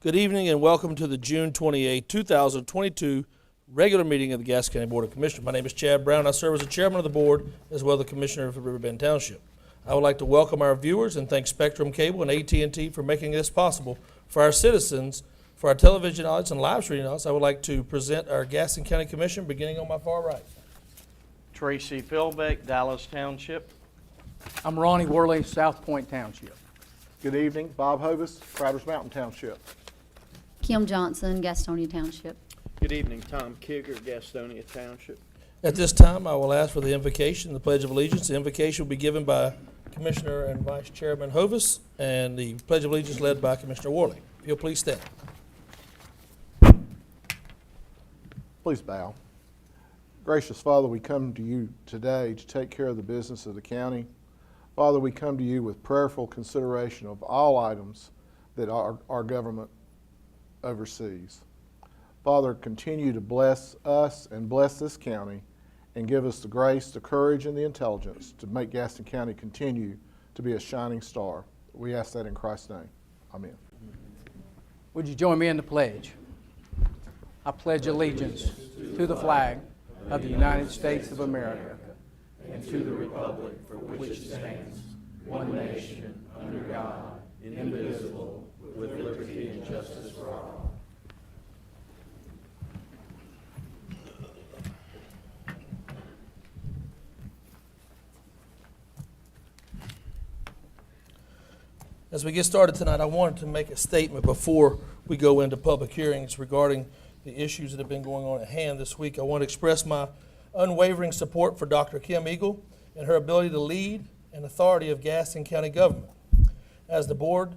Good evening and welcome to the June 28, 2022 regular meeting of the Gaston County Board of Commissioners. My name is Chad Brown. I serve as the chairman of the board as well as the commissioner of Riverbend Township. I would like to welcome our viewers and thank Spectrum Cable and AT&T for making this possible for our citizens. For our television audience and live streaming audience, I would like to present our Gaston County Commission beginning on my far right. Tracy Philbeck, Dallas Township. I'm Ronnie Worley, South Point Township. Good evening, Bob Hovis, Crowders Mountain Township. Kim Johnson, Gastonia Township. Good evening, Tom Kigger, Gastonia Township. At this time, I will ask for the invocation, the Pledge of Allegiance. The invocation will be given by Commissioner and Vice Chairman Hovis, and the Pledge of Allegiance led by Commissioner Worley. If you'll please stand. Please bow. Gracious Father, we come to you today to take care of the business of the county. Father, we come to you with prayerful consideration of all items that our government oversees. Father, continue to bless us and bless this county and give us the grace, the courage, and the intelligence to make Gaston County continue to be a shining star. We ask that in Christ's name. Amen. Would you join me in the pledge? I pledge allegiance to the flag of the United States of America and to the republic for which it stands, one nation, under God, indivisible, with liberty and justice for all. As we get started tonight, I wanted to make a statement before we go into public hearings regarding the issues that have been going on at hand this week. I want to express my unwavering support for Dr. Kim Eagle and her ability to lead and authority of Gaston County government. As the board,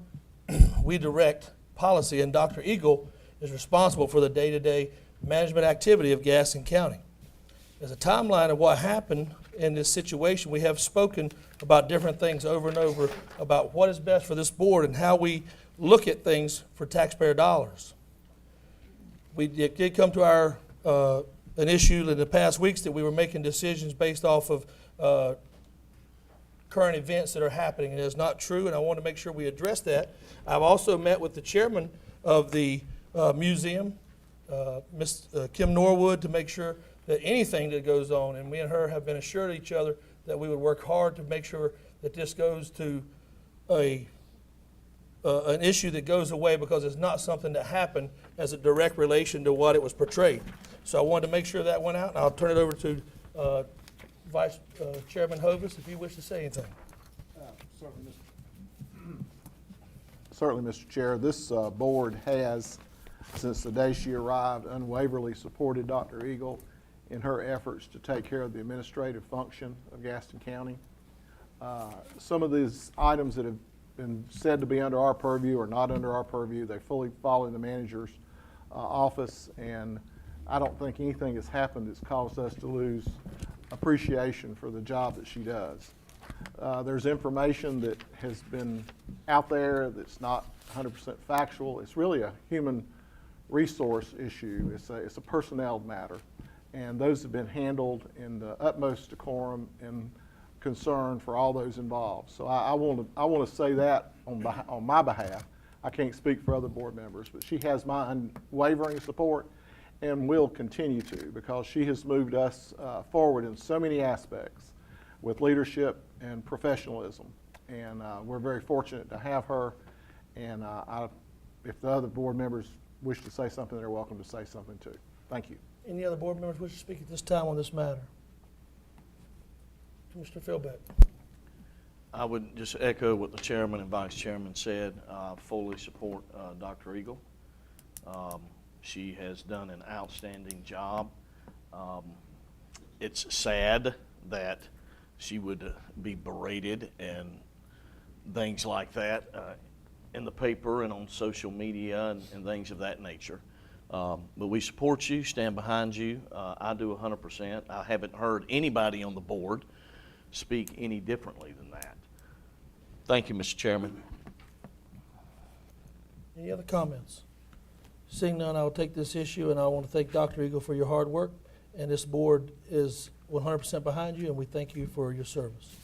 we direct policy, and Dr. Eagle is responsible for the day-to-day management activity of Gaston County. As a timeline of what happened in this situation, we have spoken about different things over and over about what is best for this board and how we look at things for taxpayer dollars. We did come to our an issue in the past weeks that we were making decisions based off of current events that are happening, and it is not true, and I want to make sure we address that. I've also met with the chairman of the museum, Ms. Kim Norwood, to make sure that anything that goes on, and we and her have been assured each other that we would work hard to make sure that this goes to an issue that goes away, because it's not something that happened as a direct relation to what it was portrayed. So I wanted to make sure that went out, and I'll turn it over to Vice Chairman Hovis if you wish to say anything. Certainly, Mr. Chair. This board has, since the day she arrived, unwaveringly supported Dr. Eagle in her efforts to take care of the administrative function of Gaston County. Some of these items that have been said to be under our purview are not under our purview. They fully fall in the manager's office, and I don't think anything has happened that's caused us to lose appreciation for the job that she does. There's information that has been out there that's not 100% factual. It's really a human resource issue. It's a personnel matter, and those have been handled in the utmost decorum and concern for all those involved. So I want to say that on my behalf. I can't speak for other board members, but she has my unwavering support and will continue to, because she has moved us forward in so many aspects with leadership and professionalism. And we're very fortunate to have her. And if the other board members wish to say something, they're welcome to say something too. Thank you. Any other board members wish to speak at this time on this matter? Mr. Philbeck. I would just echo what the chairman and vice chairman said. Fully support Dr. Eagle. She has done an outstanding job. It's sad that she would be berated and things like that in the paper and on social media and things of that nature. But we support you, stand behind you. I do 100%. I haven't heard anybody on the board speak any differently than that. Thank you, Mr. Chairman. Any other comments? Seeing none, I will take this issue, and I want to thank Dr. Eagle for your hard work, and this board is 100% behind you, and we thank you for your service.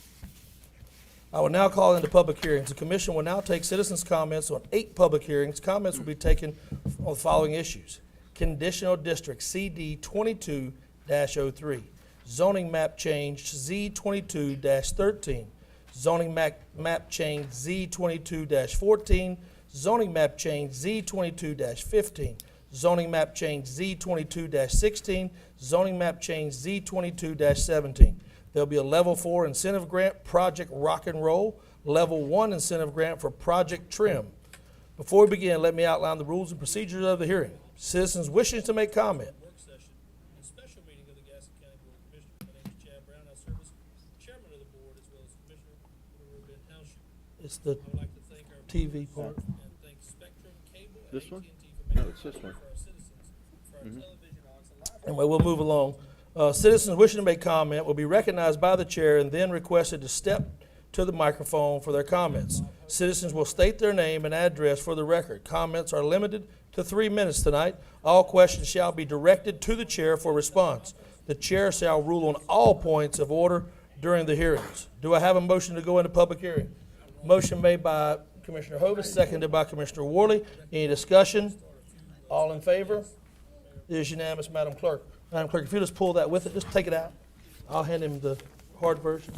I will now call into public hearings. The commission will now take citizens' comments on 8 public hearings. Comments will be taken on the following issues. Conditional District CD 22-03, zoning map change Z 22-13, zoning map change Z 22-14, zoning map change Z 22-15, zoning map change Z 22-16, zoning map change Z 22-17. There'll be a level 4 incentive grant, Project Rock and Roll, level 1 incentive grant for Project Trim. Before we begin, let me outline the rules and procedures of the hearing. Citizens wishing to make comment. Work session, a special meeting of the Gaston County Board of Commissioners. My name is Chad Brown. I serve as chairman of the board as well as commissioner for Riverbend Township. It's the I would like to thank our TV board part. and thank Spectrum Cable and This one? AT&T for making No, it's this it one. possible for our citizens, for our television audience, and live. Anyway, we'll move along. Citizens wishing to make comment will be recognized by the chair and then requested to step to the microphone for their comments. Citizens will state their name and address for the record. Comments are limited to 3 minutes tonight. All questions shall be directed to the chair for response. The chair shall rule on all points of order during the hearings. Do I have a motion to go into public hearing? Motion made by Commissioner Hovis, seconded by Commissioner Worley. Any discussion? All in favor? It is unanimous, Madam Clerk. Madam Clerk, if you just pull that with it, just take it out. I'll hand him the hard version.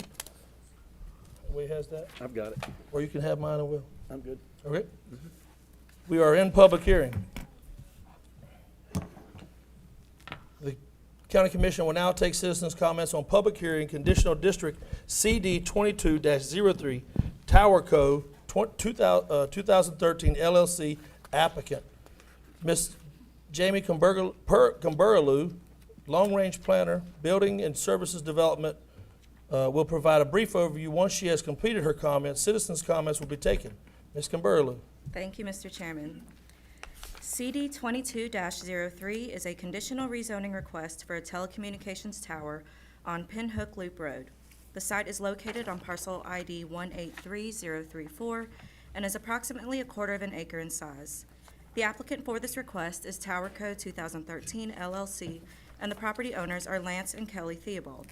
Wade has that, I've got it. or you can have mine, I will. I'm good. Okay? We are in public hearing. The County Commission will now take citizens' comments on public hearing, Conditional District CD 22-03, Tower Co. 2013 LLC applicant. Ms. Jamie Kumberlu, Long Range Planner, Building and Services Development, will provide a brief overview. Once she has completed her comments, citizens' comments will be taken. Ms. Kumberlu. Thank you, Mr. Chairman. CD 22-03 is a conditional rezoning request for a telecommunications tower on Pinhook Loop Road. The site is located on parcel ID 183034 and is approximately 1/4 acre in size. The applicant for this request is Tower Co. 2013 LLC, and the property owners are Lance and Kelly Theobald.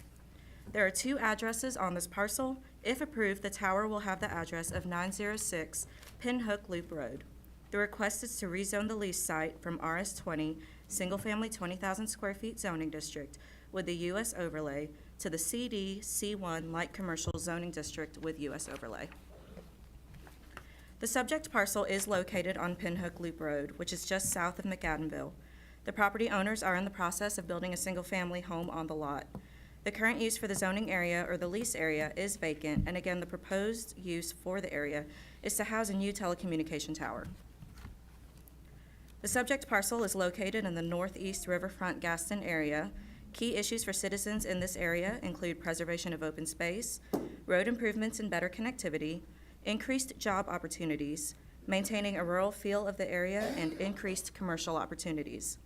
There are 2 addresses on this parcel. If approved, the tower will have the address of 906 Pinhook Loop Road. The request is to rezone the lease site from RS20, single-family 20,000 square feet zoning district with the U.S. overlay, to the CD C1 light commercial zoning district with U.S. overlay. The subject parcel is located on Pinhook Loop Road, which is just south of McAdenville. The property owners are in the process of building a single-family home on the lot. The current use for the zoning area or the lease area is vacant, and again, the proposed use for the area is to house a new telecommunication tower. The subject parcel is located in the northeast riverfront Gaston area. Key issues for citizens in this area include preservation of open space, road improvements and better connectivity, increased job opportunities, maintaining a rural feel of the area, and increased commercial opportunities.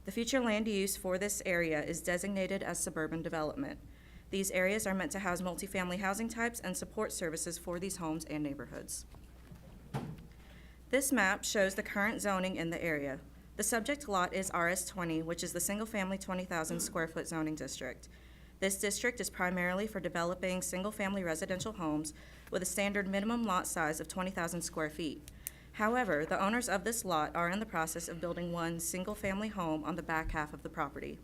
The future land use for this area is designated as suburban development. These areas are meant to house multifamily housing types and support services for these homes and neighborhoods. This map shows the current zoning in the area. The subject lot is RS20, which is the single-family 20,000 square foot zoning district. This district is primarily for developing single-family residential homes with a standard minimum lot size of 20,000 square feet. However, the owners of this lot are in the process of building one single-family home on the back half of the property.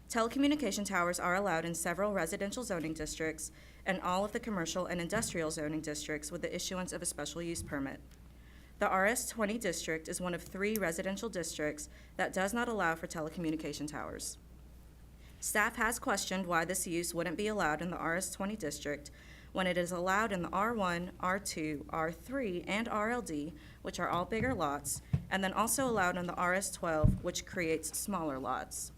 Telecommunication towers are allowed in several residential zoning districts and all of the commercial and industrial zoning districts with the issuance of a special use permit. The RS20 district is one of 3 residential districts that does not allow for telecommunication towers. Staff has questioned why this use wouldn't be allowed in the RS20 district when it is allowed in the R1, R2, R3, and RLD, which are all bigger lots, and then also allowed in the RS12, which creates smaller lots.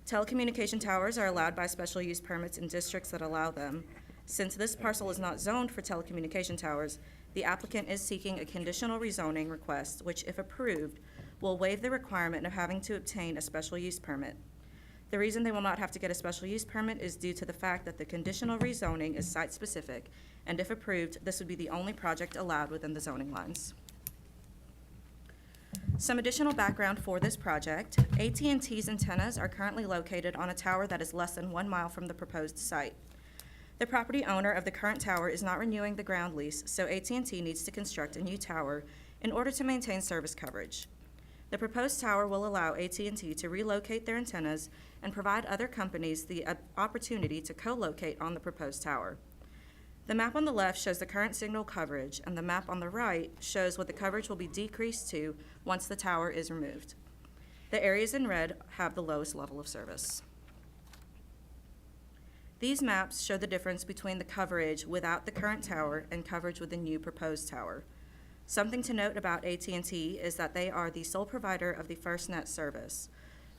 Telecommunication towers are allowed by special use permits in districts that allow them. Since this parcel is not zoned for telecommunication towers, the applicant is seeking a conditional rezoning request, which, if approved, will waive the requirement of having to obtain a special use permit. The reason they will not have to get a special use permit is due to the fact that the conditional rezoning is site-specific, and if approved, this would be the only project allowed within the zoning lines. Some additional background for this project: AT&T's antennas are currently located on a tower that is less than 1 mile from the proposed site. The property owner of the current tower is not renewing the ground lease, so AT&T needs to construct a new tower in order to maintain service coverage. The proposed tower will allow AT&T to relocate their antennas and provide other companies the opportunity to co-locate on the proposed tower. The map on the left shows the current signal coverage, and the map on the right shows what the coverage will be decreased to once the tower is removed. The areas in red have the lowest level of service. These maps show the difference between the coverage without the current tower and coverage with the new proposed tower. Something to note about AT&T is that they are the sole provider of the FirstNet service.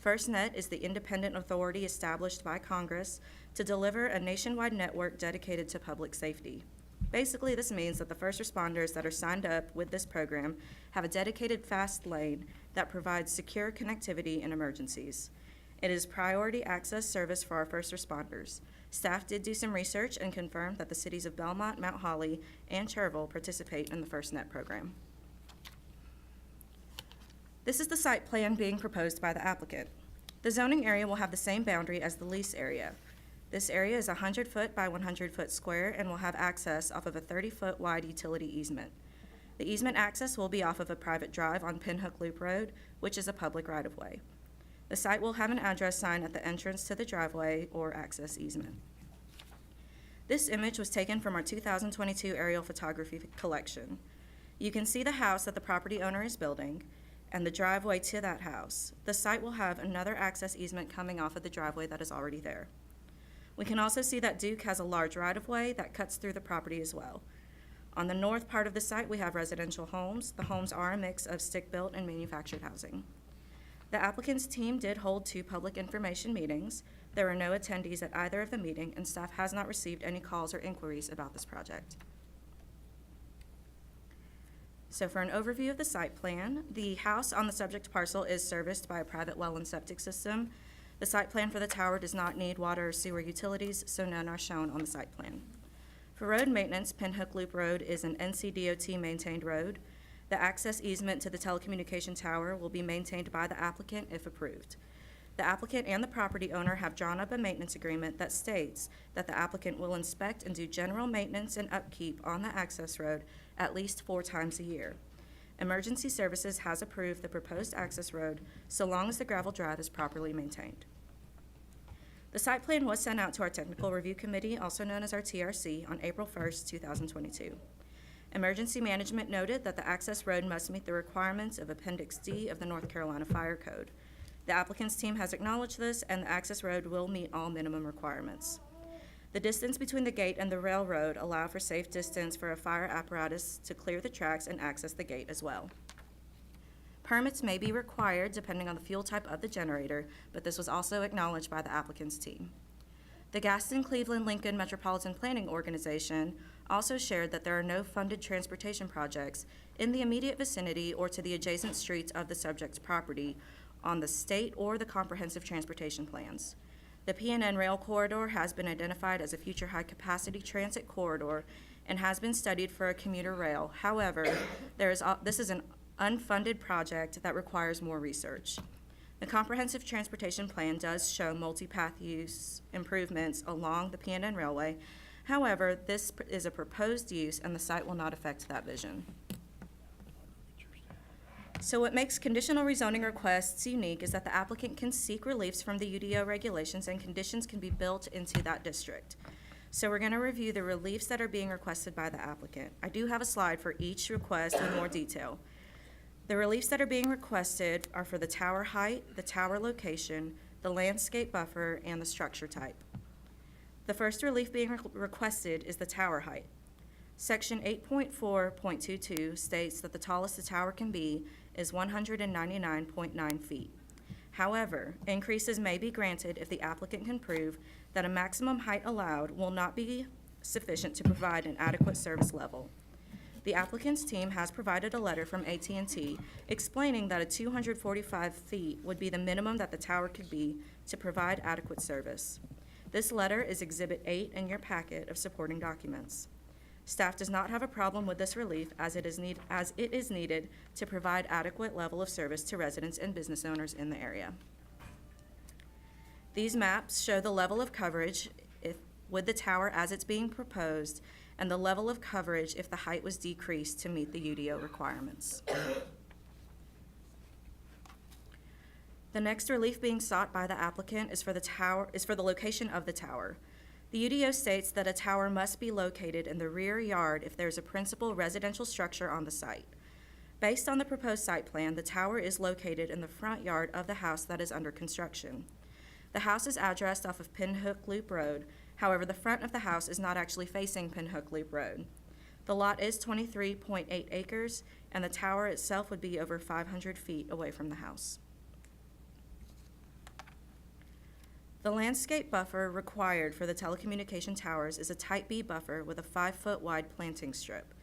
FirstNet is the independent authority established by Congress to deliver a nationwide network dedicated to public safety. Basically, this means that the first responders that are signed up with this program have a dedicated fast lane that provides secure connectivity in emergencies. It is priority access service for our first responders. Staff did do some research and confirmed that the cities of Belmont, Mount Holly, and Cherville participate in the FirstNet program. This is the site plan being proposed by the applicant. The zoning area will have the same boundary as the lease area. This area is 100-foot by 100-foot square and will have access off of a 30-foot wide utility easement. The easement access will be off of a private drive on Pinhook Loop Road, which is a public right-of-way. The site will have an address sign at the entrance to the driveway or access easement. This image was taken from our 2022 aerial photography collection. You can see the house that the property owner is building and the driveway to that house. The site will have another access easement coming off of the driveway that is already there. We can also see that Duke has a large right-of-way that cuts through the property as well. On the north part of the site, we have residential homes. The homes are a mix of stick-built and manufactured housing. The applicant's team did hold 2 public information meetings. There were no attendees at either of the meeting, and staff has not received any calls or inquiries about this project. So for an overview of the site plan, the house on the subject parcel is serviced by a private well and septic system. The site plan for the tower does not need water or sewer utilities, so none are shown on the site plan. For road maintenance, Pinhook Loop Road is an NCDOT maintained road. The access easement to the telecommunication tower will be maintained by the applicant if approved. The applicant and the property owner have drawn up a maintenance agreement that states that the applicant will inspect and do general maintenance and upkeep on the access road at least 4 times a year. Emergency Services has approved the proposed access road so long as the gravel drive is properly maintained. The site plan was sent out to our Technical Review Committee, also known as our TRC, on April 1st, 2022. Emergency Management noted that the access road must meet the requirements of Appendix D of the North Carolina Fire Code. The applicant's team has acknowledged this, and the access road will meet all minimum requirements. The distance between the gate and the railroad allow for safe distance for a fire apparatus to clear the tracks and access the gate as well. Permits may be required depending on the fuel type of the generator, but this was also acknowledged by the applicant's team. The Gaston, Cleveland, Lincoln Metropolitan Planning Organization also shared that there are no funded transportation projects in the immediate vicinity or to the adjacent streets of the subject property on the state or the comprehensive transportation plans. The PNN rail corridor has been identified as a future high-capacity transit corridor and has been studied for a commuter rail. However, this is an unfunded project that requires more research. The comprehensive transportation plan does show multi-path use improvements along the PNN Railway. However, this is a proposed use and the site will not affect that vision. So what makes conditional rezoning requests unique is that the applicant can seek reliefs from the UDO regulations and conditions can be built into that district. So we're going to review the reliefs that are being requested by the applicant. I do have a slide for each request with more detail. The reliefs that are being requested are for the tower height, the tower location, the landscape buffer, and the structure type. The first relief being requested is the tower height. Section 8.4.22 states that the tallest the tower can be is 199.9 feet. However, increases may be granted if the applicant can prove that a maximum height allowed will not be sufficient to provide an adequate service level. The applicant's team has provided a letter from AT&T explaining that a 245 feet would be the minimum that the tower could be to provide adequate service. This letter is Exhibit 8 in your packet of supporting documents. Staff does not have a problem with this relief as it is needed to provide adequate level of service to residents and business owners in the area. These maps show the level of coverage with the tower as it's being proposed, and the level of coverage if the height was decreased to meet the UDO requirements. The next relief being sought by the applicant is for the location of the tower. The UDO states that a tower must be located in the rear yard if there's a principal residential structure on the site. Based on the proposed site plan, the tower is located in the front yard of the house that is under construction. The house is addressed off of Pinhook Loop Road. However, the front of the house is not actually facing Pinhook Loop Road. The lot is 23.8 acres, and the tower itself would be over 500 feet away from the house. The landscape buffer required for the telecommunication towers is a Type B buffer with a 5-foot wide planting strip.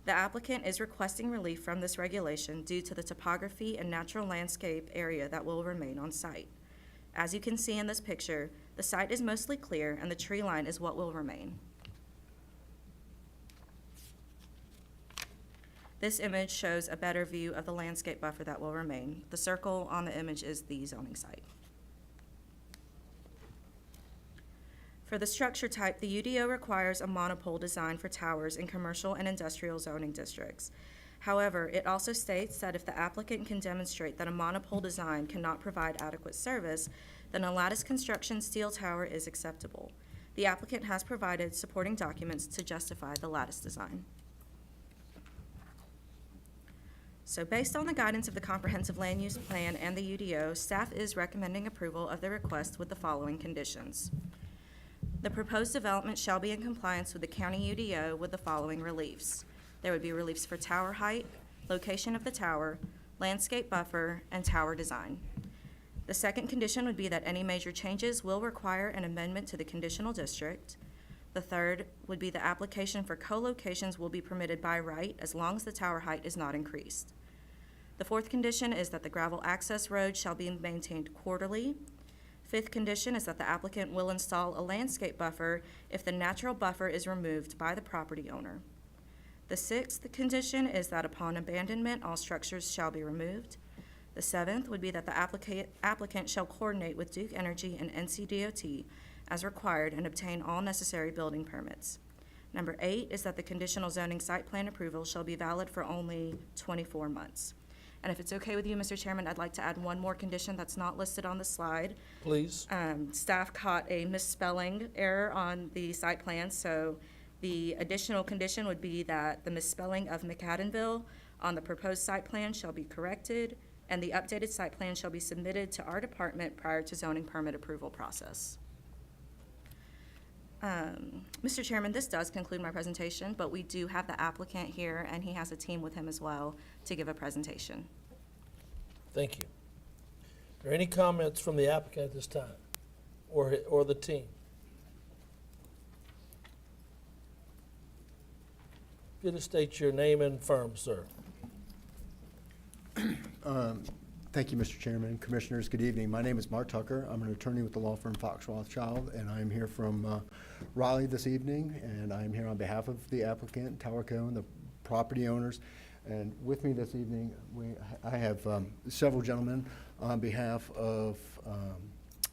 The applicant is requesting relief from this regulation due to the topography and natural landscape area that will remain on site. As you can see in this picture, the site is mostly clear and the tree line is what will remain. This image shows a better view of the landscape buffer that will remain. The circle on the image is the zoning site. For the structure type, the UDO requires a monopole design for towers in commercial and industrial zoning districts. However, it also states that if the applicant can demonstrate that a monopole design cannot provide adequate service, then a lattice construction steel tower is acceptable. The applicant has provided supporting documents to justify the lattice design. So based on the guidance of the Comprehensive Land Use Plan and the UDO, staff is recommending approval of the request with the following conditions. The proposed development shall be in compliance with the county UDO with the following reliefs. There would be reliefs for tower height, location of the tower, landscape buffer, and tower design. The second condition would be that any major changes will require an amendment to the conditional district. The third would be the application for co-locations will be permitted by right as long as the tower height is not increased. The fourth condition is that the gravel access road shall be maintained quarterly. Fifth condition is that the applicant will install a landscape buffer if the natural buffer is removed by the property owner. The sixth condition is that upon abandonment, all structures shall be removed. The seventh would be that the applicant shall coordinate with Duke Energy and NCDOT as required and obtain all necessary building permits. Number 8 is that the conditional zoning site plan approval shall be valid for only 24 months. And if it's okay with you, Mr. Chairman, I'd like to add one more condition that's not listed on the slide. Please. Staff caught a misspelling error on the site plan, so the additional condition would be that the misspelling of McAdenville on the proposed site plan shall be corrected, and the updated site plan shall be submitted to our department prior to zoning permit approval process. Mr. Chairman, this does conclude my presentation, but we do have the applicant here, and he has a team with him as well to give a presentation. Thank you. Are there any comments from the applicant at this time, or the team? Good to state your name and firm, sir. Thank you, Mr. Chairman. Commissioners, good evening. My name is Mark Tucker. I'm an attorney with the law firm Fox Rothschild, and I'm here from Raleigh this evening, and I'm here on behalf of the applicant, Towerco, and the property owners. And with me this evening, I have several gentlemen on behalf of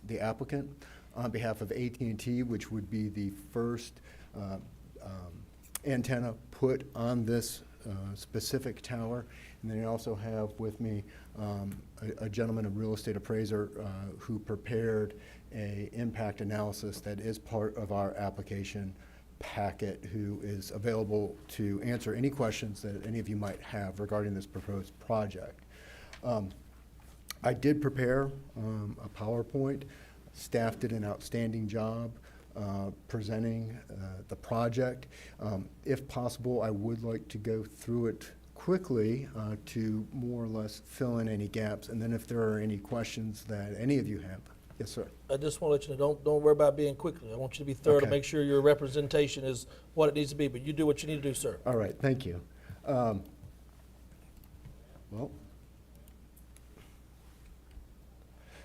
the applicant, on behalf of AT&T, which would be the first antenna put on this specific tower. And then I also have with me a gentleman, a real estate appraiser, who prepared a impact analysis that is part of our application packet, who is available to answer any questions that any of you might have regarding this proposed project. I did prepare a PowerPoint. Staff did an outstanding job presenting the project. If possible, I would like to go through it quickly to more or less fill in any gaps, and then if there are any questions that any of you have. Yes, sir. I just want to let you know, don't worry about being quickly. I want you to be thorough to Okay. make sure your representation is what it needs to be, but you do what you need to do, sir. All right, thank you. Well,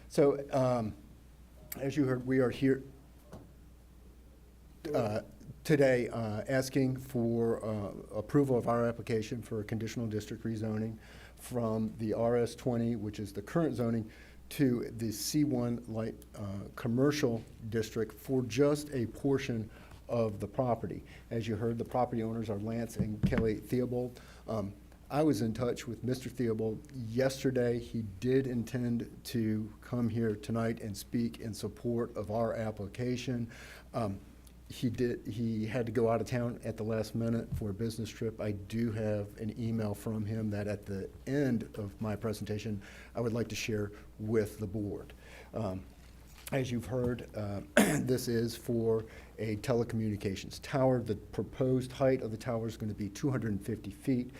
so as you heard, we are here today asking for approval of our application for a conditional district rezoning from the RS20, which is the current zoning, to the C1 light commercial district for just a portion of the property. As you heard, the property owners are Lance and Kelly Theobald. I was in touch with Mr. Theobald yesterday. He did intend to come here tonight and speak in support of our application. He had to go out of town at the last minute for a business trip. I do have an email from him that at the end of my presentation, I would like to share with the board. As you've heard, this is for a telecommunications tower. The proposed height of the tower is going to be 250 feet.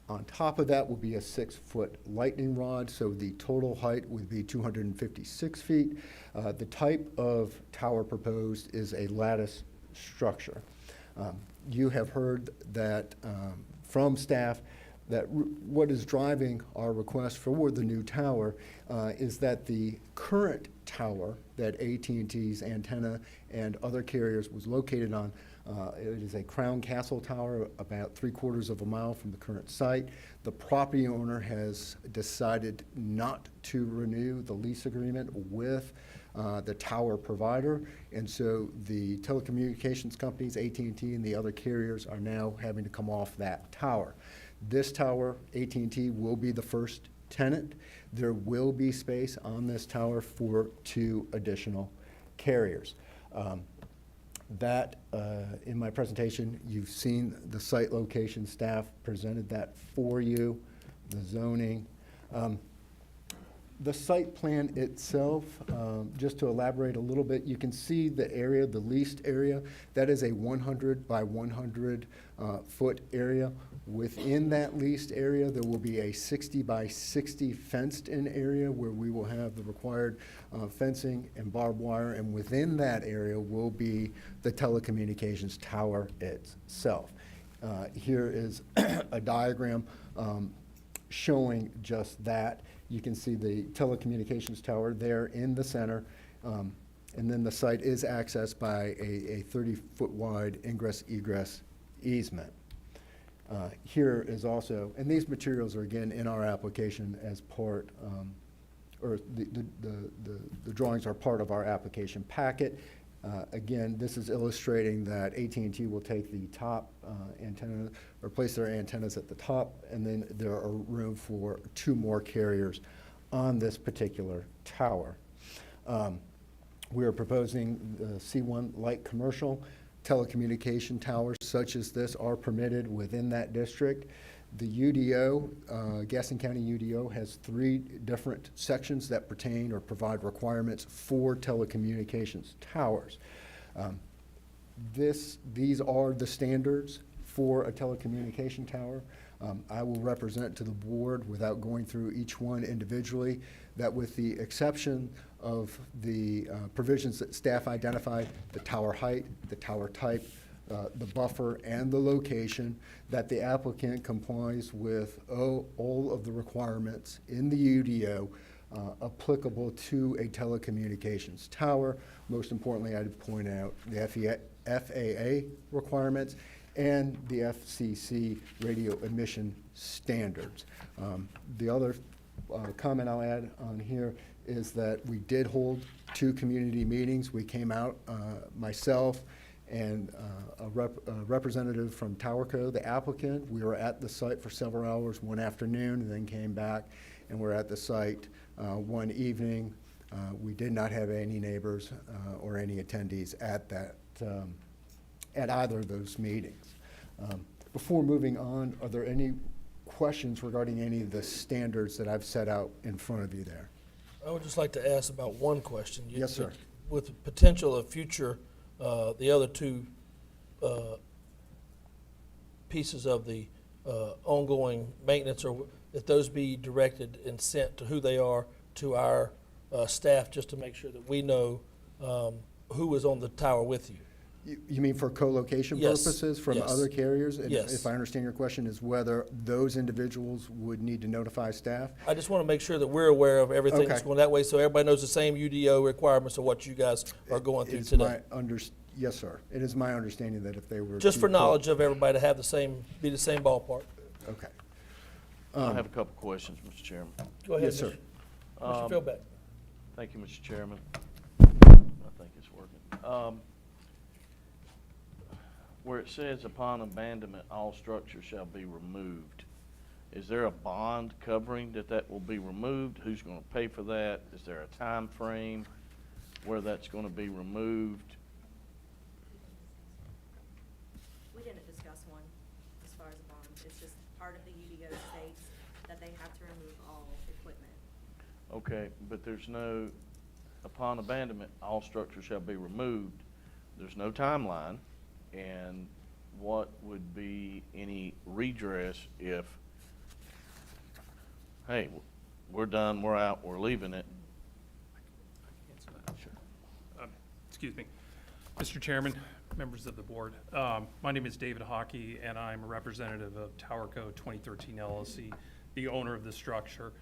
On top of that will be a 6-foot lightning rod, so the total height would be 256 feet. The type of tower proposed is a lattice structure. You have heard that from staff that what is driving our request for the new tower is that the current tower that AT&T's antenna and other carriers was located on, it is a Crown Castle tower about 3/4 of a mile from the current site. The property owner has decided not to renew the lease agreement with the tower provider, and so the telecommunications companies, AT&T and the other carriers, are now having to come off that tower. This tower, AT&T, will be the first tenant. There will be space on this tower for 2 additional carriers. In my presentation, you've seen the site location. Staff presented that for you, the zoning. The site plan itself, just to elaborate a little bit, you can see the area, the leased area. That is a 100 by 100 foot area. Within that leased area, there will be a 60 by 60 fenced-in area where we will have the required fencing and barbed wire, and within that area will be the telecommunications tower itself. Here is a diagram showing just that. You can see the telecommunications tower there in the center, and then the site is accessed by a 30-foot wide ingress-egress easement. Here is also, and these materials are again in our application as part, or the drawings are part of our application packet. Again, this is illustrating that AT&T will take the top antenna, or place their antennas at the top, and then there are room for 2 more carriers on this particular tower. We are proposing the C1 light commercial. Telecommunication towers such as this are permitted within that district. The UDO, Gaston County UDO, has 3 different sections that pertain or provide requirements for telecommunications towers. These are the standards for a telecommunication tower. I will represent to the board, without going through each one individually, that with the exception of the provisions that staff identified, the tower height, the tower type, the buffer, and the location, that the applicant complies with all of the requirements in the UDO applicable to a telecommunications tower. Most importantly, I'd point out the FAA requirements and the FCC radio emission standards. The other comment I'll add on here is that we did hold 2 community meetings. We came out, myself and a representative from TowerCo, the applicant. We were at the site for several hours one afternoon, and then came back and were at the site one evening. We did not have any neighbors or any attendees at that at either of those meetings. Before moving on, are there any questions regarding any of the standards that I've set out in front of you there? I would just like to ask about one question. Yes, sir. With the potential of future, the other 2 pieces of the ongoing maintenance, or if those be directed and sent to who they are to our staff, just to make sure that we know who was on the tower with you. You mean for co-location Yes, purposes from yes. other carriers? And Yes. if I understand your question, is whether those individuals would need to notify staff? I just want to make sure that we're aware of everything that's Okay. going that way, so everybody knows the same UDO requirements of what you guys are going through today. Yes, sir. It is my understanding that if they were. Just to for co- knowledge of everybody to have be the same ballpark. Okay. I have a couple questions, Mr. Chairman. Go ahead. Yes, sir. Mr. Philbeck. Thank you, Mr. Chairman. I think it's working. Where it says upon abandonment, all structures shall be removed, is there a bond covering that will be removed? Who's going to pay for that? Is there a time frame where that's going to be removed? We didn't discuss one as far as a bond. It's just part of the UDO states that they have to remove all equipment. Okay, but there's no, upon abandonment, all structures shall be removed. There's no timeline. And what would be any redress if, hey, we're done, we're out, we're leaving it? Excuse me. Mr. Chairman, members of the board, my name is David Hockey, and I'm a representative of Towerco 2013 LLC, the owner of the structure.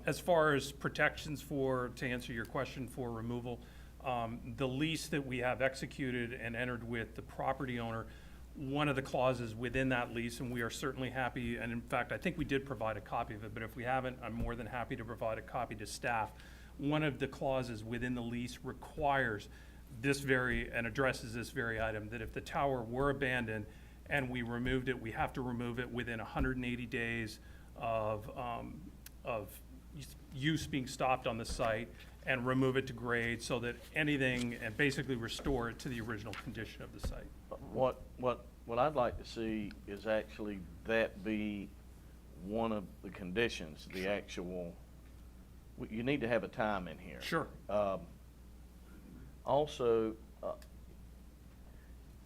As far as protections to answer your question for removal, the lease that we have executed and entered with the property owner, one of the clauses within that lease, and we are certainly happy, and in fact, I think we did provide a copy of it, but if we haven't, I'm more than happy to provide a copy to staff. One of the clauses within the lease requires and addresses this very item, that if the tower were abandoned and we removed it, we have to remove it within 180 days of use being stopped on the site, and remove it to grade so that anything, and basically restore it to the original condition of the site. What I'd like to see is actually that be one of the conditions, the actual, you need to have a time in here. Sure. Also,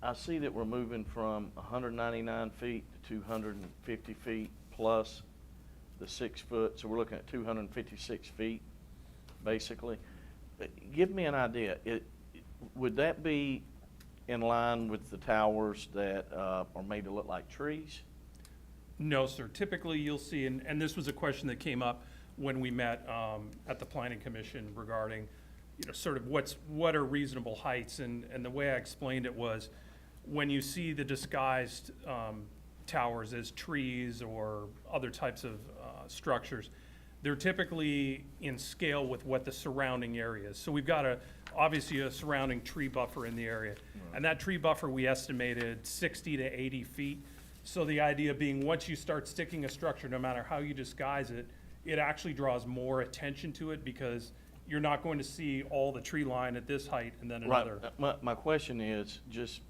I see that we're moving from 199 feet to 250 feet plus the 6 foot, so we're looking at 256 feet, basically. Give me an idea. Would that be in line with the towers that are made to look like trees? No, sir. Typically, you'll see, and this was a question that came up when we met at the Planning Commission regarding, sort of what are reasonable heights, and the way I explained it was, when you see the disguised towers as trees or other types of structures, they're typically in scale with what the surrounding area is. So we've got obviously a surrounding tree buffer in the area. Right. And that tree buffer, we estimated 60 to 80 feet. So the idea being, once you start sticking a structure, no matter how you disguise it, it actually draws more attention to it, because you're not going to see all the tree line at this height and then another. Right. My question is just,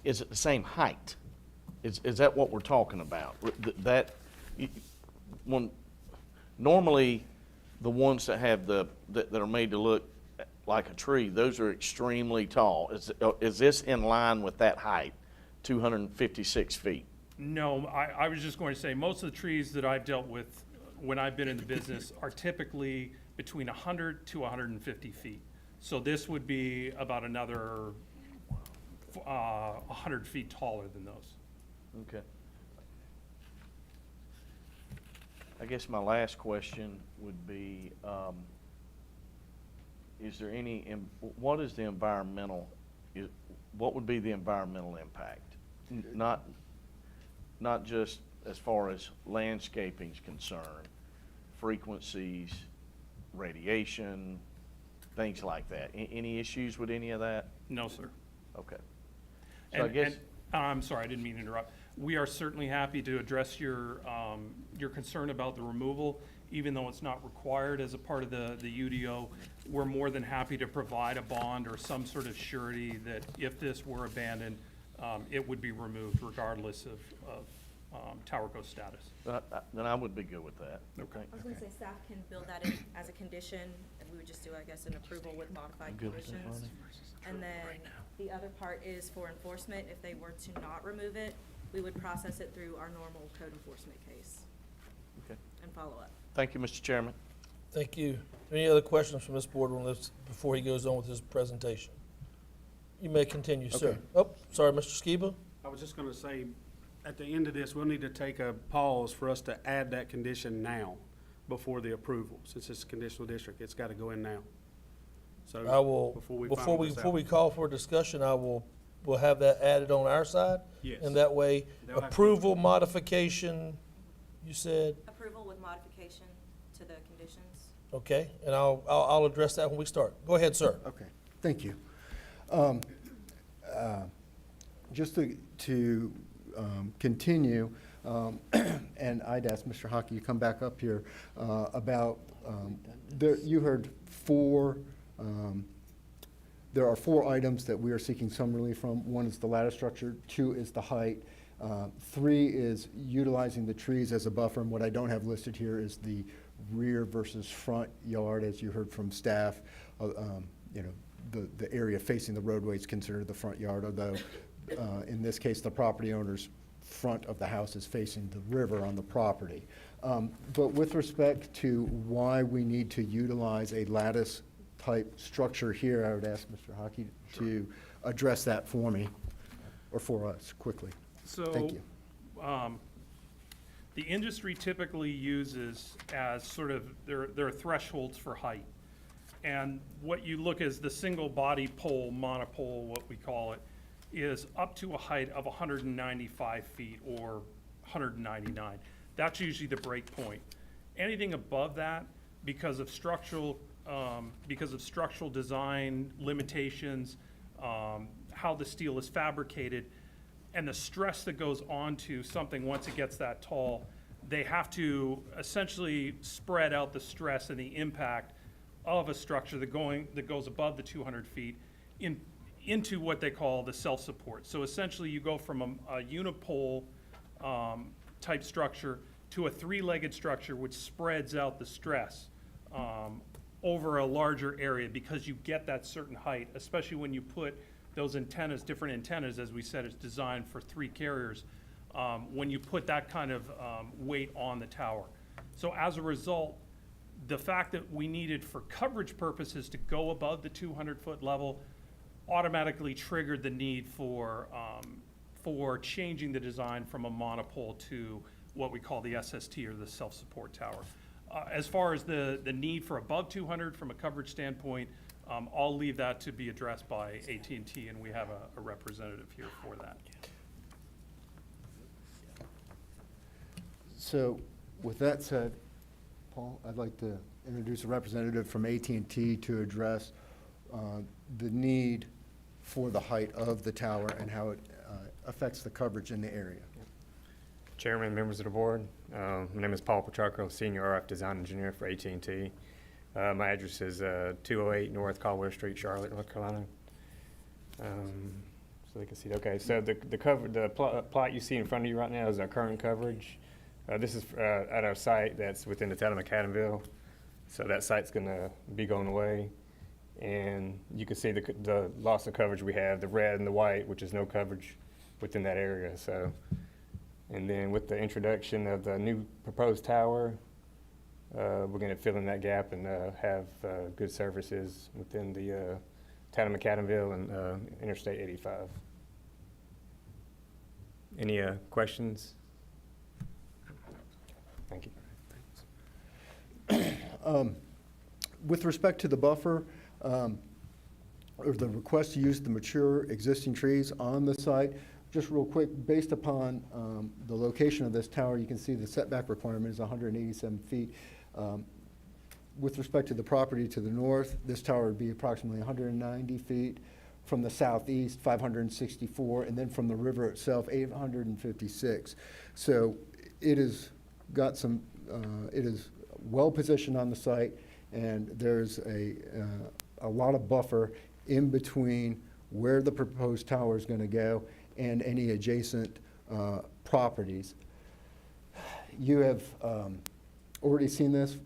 is it the same height? Is that what we're talking about? Normally, the ones that have that are made to look like a tree, those are extremely tall. Is this in line with that height, 256 feet? No, I was just going to say, most of the trees that I've dealt with when I've been in the business are typically between 100 to 150 feet. So this would be about another 100 feet taller than those. Okay. I guess my last question would be, is there what is the environmental, what would be the environmental impact? Not just as far as landscaping is concerned, frequencies, radiation, things like that. Any issues with any of that? No, sir. Okay. So I guess. I'm sorry, I didn't mean to interrupt. We are certainly happy to address your concern about the removal, even though it's not required as a part of the UDO. We're more than happy to provide a bond or some sort of surety that if this were abandoned, it would be removed regardless of Towerco status. Then I would be good with that. Okay. I was gonna say staff can build that in as a condition, and we would just do, I guess, an approval with modified conditions. And then the other part is for enforcement. If they were to not remove it, we would process it through our normal code enforcement case. Okay. And follow up. Thank you, Mr. Chairman. Thank you. Any other questions from this board on this before he goes on with his presentation? You may continue, sir. Okay. Oh, sorry, Mr. Skiba? I was just gonna say, at the end of this, we'll need to take a pause for us to add that condition now before the approval. Since it's a conditional district, it's gotta go in now. So I will, before we call for a discussion, we'll have that added on our side. Yes. And that way, They'll have to- approval, modification, you said, Approval with modification to the conditions. Okay, and I'll address that when we start. Go ahead, sir. Okay, thank you. Just to continue, and I'd ask Mr. Hockey to come back up here about, you heard there are 4 items that we are seeking some relief from. 1 is the ladder structure, 2 is the height, 3 is utilizing the trees as a buffer, and what I don't have listed here is the rear versus front yard, as you heard from staff. You know, the area facing the roadway is considered the front yard, although in this case, the property owner's front of the house is facing the river on the property. But with respect to why we need to utilize a lattice type structure here, I would ask Mr. Hockey to address that for me, or for us, quickly. So, Thank you. The industry typically uses as sort of, there are thresholds for height. And what you look as the single body pole, monopole, what we call it, is up to a height of 195 feet or 199. That's usually the break point. Anything above that, because of structural design limitations, how the steel is fabricated, and the stress that goes onto something once it gets that tall, they have to essentially spread out the stress and the impact of a structure that goes above the 200 feet into what they call the self-support. So essentially you go from a unipole type structure to a 3-legged structure which spreads out the stress over a larger area, because you get that certain height, especially when you put those antennas, different antennas, as we said, it's designed for 3 carriers, when you put that kind of weight on the tower. So as a result, the fact that we needed for coverage purposes to go above the 200-foot level automatically triggered the need for changing the design from a monopole to what we call the SST, or the self-support tower. As far as the need for above 200 from a coverage standpoint, I'll leave that to be addressed by AT&T, and we have a representative here for that. So with that said, Paul, I'd like to introduce a representative from AT&T to address the need for the height of the tower and how it affects the coverage in the area. Chairman, members of the board, my name is Paul Petrarco, Senior RF Design Engineer for AT&T. My address is 208 North Caldwell Street, Charlotte, North Carolina. So they can see. Okay, so the plot you see in front of you right now is our current coverage. This is at our site that's within the town of McAdenville. So that site's going to be going away. And you can see the loss of coverage we have, the red and the white, which is no coverage within that area. So, and then with the introduction of the new proposed tower, we're going to fill in that gap and have good services within the town of McAdenville and Interstate 85. Any questions? Thank you. With respect to the buffer, or the request to use the mature existing trees on the site, just real quick, based upon the location of this tower, you can see the setback requirement is 187 feet. With respect to the property to the north, this tower would be approximately 190 feet. From the southeast, 564, and then from the river itself, 856. So it has got some, it is well positioned on the site, and there's a lot of buffer in between where the proposed tower is going to go and any adjacent properties. You have already seen this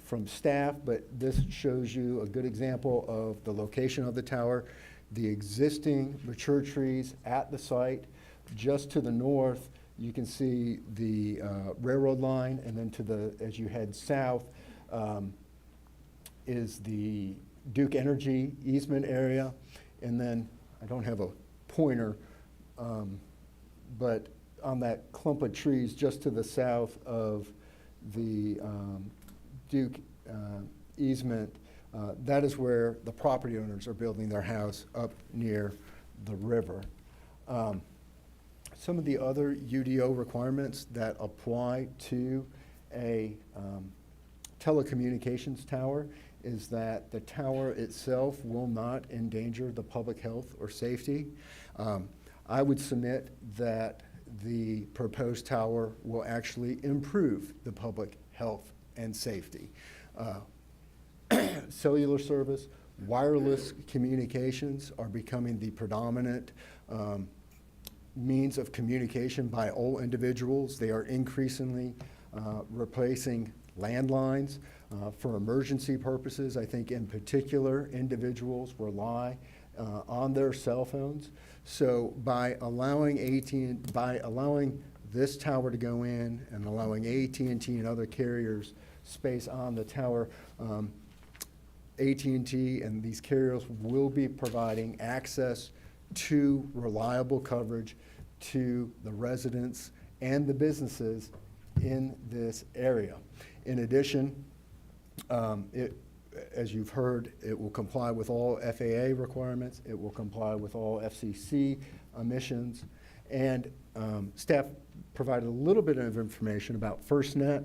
from staff, but this shows you a good example of the location of the tower, the existing mature trees at the site. Just to the north, you can see the railroad line, and then to the, as you head south, is the Duke Energy easement area. And then, I don't have a pointer, but on that clump of trees just to the south of the Duke easement, that is where the property owners are building their house up near the river. Some of the other UDO requirements that apply to a telecommunications tower is that the tower itself will not endanger the public health or safety. I would submit that the proposed tower will actually improve the public health and safety. Cellular service, wireless communications are becoming the predominant means of communication by all individuals. They are increasingly replacing landlines for emergency purposes. I think in particular, individuals rely on their cell phones. So by allowing this tower to go in and allowing AT&T and other carriers space on the tower, AT&T and these carriers will be providing access to reliable coverage to the residents and the businesses in this area. In addition, as you've heard, it will comply with all FAA requirements. It will comply with all FCC emissions. And staff provided a little bit of information about FirstNet.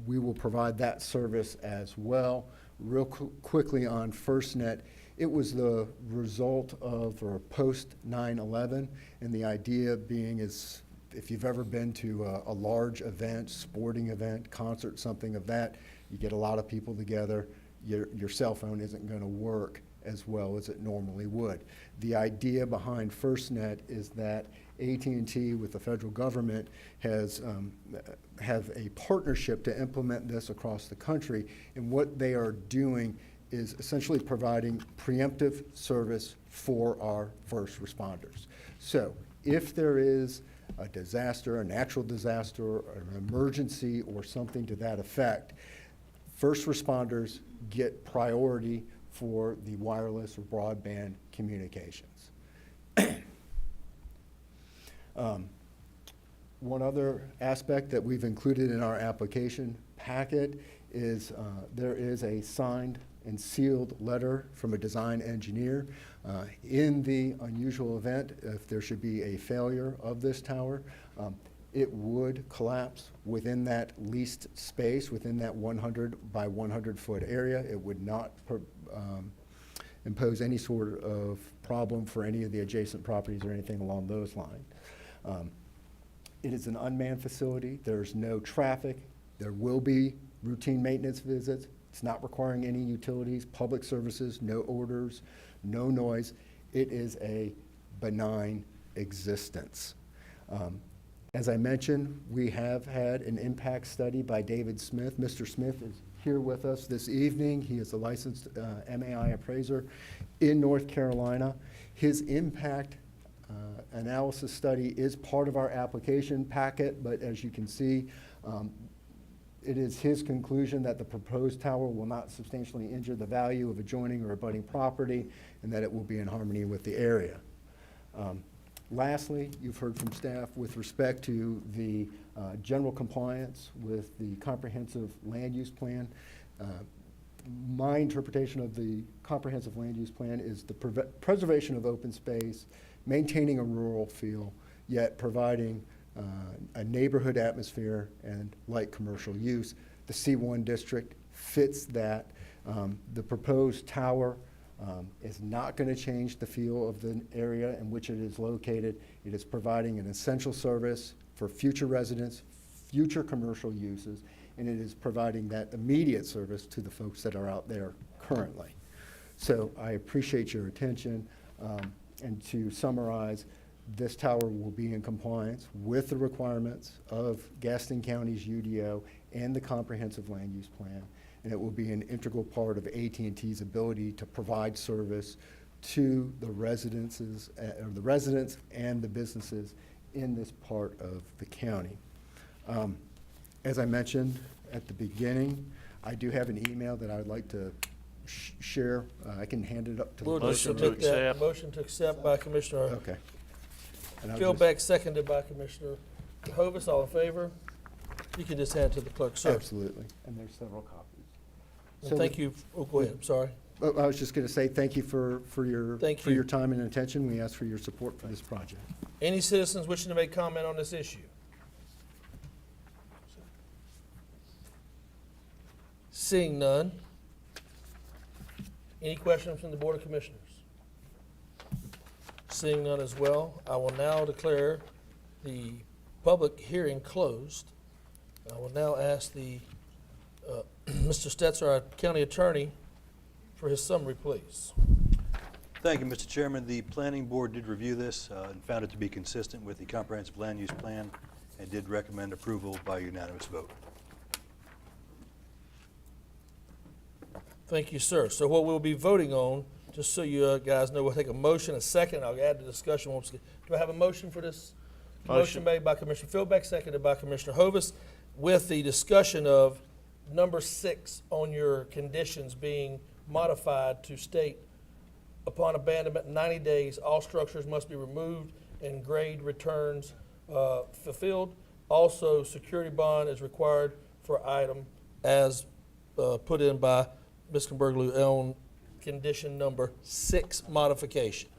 We will provide that service as well. Real quickly on FirstNet, it was the result of or post 9/11, and the idea being is if you've ever been to a large event, sporting event, concert, something of that, you get a lot of people together, your cell phone isn't going to work as well as it normally would. The idea behind FirstNet is that AT&T with the federal government have a partnership to implement this across the country, and what they are doing is essentially providing preemptive service for our first responders. So if there is a disaster, a natural disaster, or an emergency or something to that effect, first responders get priority for the wireless or broadband communications. One other aspect that we've included in our application packet is there is a signed and sealed letter from a design engineer. In the unusual event, if there should be a failure of this tower, it would collapse within that leased space, within that 100 by 100 foot area. It would not impose any sort of problem for any of the adjacent properties or anything along those lines. It is an unmanned facility. There's no traffic. There will be routine maintenance visits. It's not requiring any utilities, public services, no orders, no noise. It is a benign existence. As I mentioned, we have had an impact study by David Smith. Mr. Smith is here with us this evening. He is a licensed MAI appraiser in North Carolina. His impact analysis study is part of our application packet, but as you can see, it is his conclusion that the proposed tower will not substantially injure the value of adjoining or abutting property and that it will be in harmony with the area. Lastly, you've heard from staff with respect to the general compliance with the comprehensive land use plan. My interpretation of the comprehensive land use plan is the preservation of open space, maintaining a rural feel, yet providing a neighborhood atmosphere and light commercial use. The C1 district fits that. The proposed tower is not going to change the feel of the area in which it is located. It is providing an essential service for future residents, future commercial uses, and it is providing that immediate service to the folks that are out there currently. So I appreciate your attention. And to summarize, this tower will be in compliance with the requirements of Gaston County's UDO and the comprehensive land use plan, and it will be an integral part of AT&T's ability to provide service to the residences, or the residents and the businesses in this part of the county. As I mentioned at the beginning, I do have an email that I would like to share. I can hand it up to the We'll just Motion to submit that. accept. Motion to accept by Commissioner Okay. And I'll just- Philbeck, seconded by Commissioner Hovis. All in favor? You can just hand it to the clerk, sir. Absolutely. And there's several copies. And thank you. Oh, go ahead. I'm sorry. I was just going to say thank you for your Thank you. time and attention. We ask for your support for this project. Any citizens wishing to make comment on this issue? Seeing none. Any questions from the Board of Commissioners? Seeing none as well, I will now declare the public hearing closed. I will now ask the Mr. Stetzer, our county attorney, for his summary, please. Thank you, Mr. Chairman. The Planning Board did review this and found it to be consistent with the Comprehensive Land Use Plan and did recommend approval by unanimous vote. Thank you, sir. So what we'll be voting on, just so you guys know, we'll take a motion, a second. I'll add the discussion once again. Do I have a motion for this? Motion made by Commissioner Philbeck, seconded by Commissioner Hovis, with the discussion of number 6 on your conditions being modified to state, upon abandonment, 90 days, all structures must be removed and grade returns fulfilled. Also, security bond is required for item as put in by Ms. Kimberglou on condition number 6 modification.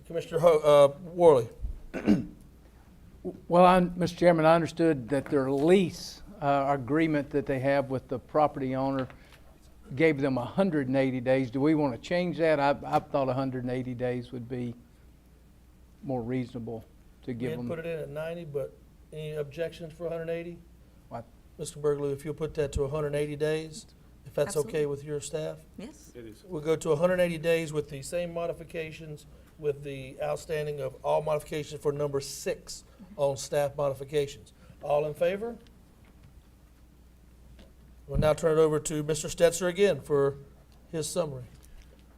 Commissioner Worley. Well, Mr. Chairman, I understood that their lease agreement that they have with the property owner gave them 180 days. Do we want to change that? I thought 180 days would be more reasonable to We give had them. put it in at 90, but any objections for 180? What? Mr. Kimberglou, if you'll put that to 180 days, if that's okay Absolutely. with your staff? Yes. It is. We'll go to 180 days with the same modifications, with the outstanding of all modifications for number 6 on staff modifications. All in favor? We'll now turn it over to Mr. Stetzer again for his summary.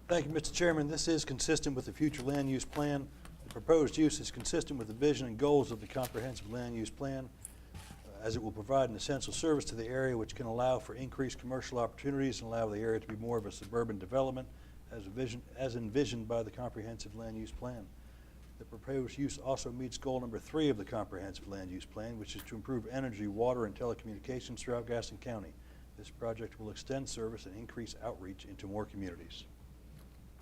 Thank you, Mr. Chairman. This is consistent with the future land use plan. The proposed use is consistent with the vision and goals of the comprehensive land use plan, as it will provide an essential service to the area which can allow for increased commercial opportunities and allow the area to be more of a suburban development as envisioned by the comprehensive land use plan. The proposed use also meets goal number 3 of the comprehensive land use plan, which is to improve energy, water, and telecommunications throughout Gaston County. This project will extend service and increase outreach into more communities.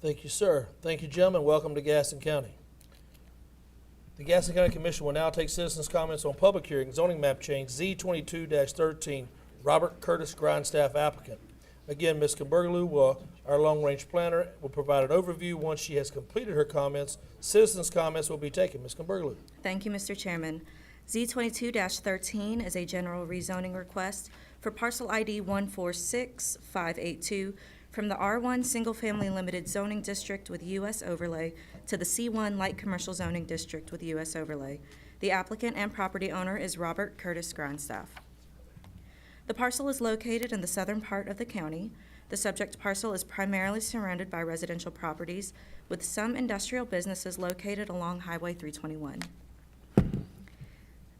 Thank you, sir. Thank you, gentlemen. Welcome to Gaston County. The Gaston County Commission will now take citizens' comments on public hearing, zoning map change Z22-13, Robert Curtis Grindstaff applicant. Again, Ms. Kimberglou, our long-range planner, will provide an overview. Once she has completed her comments, citizens' comments will be taken. Ms. Kimberglou. Thank you, Mr. Chairman. Z22-13 is a general rezoning request for parcel ID 146582 from the R1 Single Family Limited Zoning District with U.S. Overlay to the C1 Light Commercial Zoning District with U.S. Overlay. The applicant and property owner is Robert Curtis Grindstaff. The parcel is located in the southern part of the county. The subject parcel is primarily surrounded by residential properties with some industrial businesses located along Highway 321.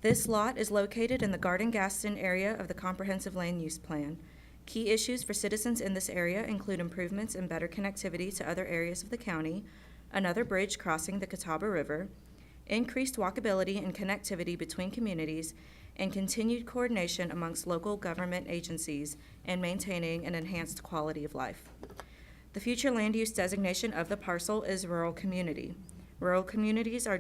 This lot is located in the Garden-Gaston area of the Comprehensive Land Use Plan. Key issues for citizens in this area include improvements and better connectivity to other areas of the county, another bridge crossing the Catawba River, increased walkability and connectivity between communities, and continued coordination amongst local government agencies and maintaining an enhanced quality of life. The future land use designation of the parcel is rural community. Rural communities are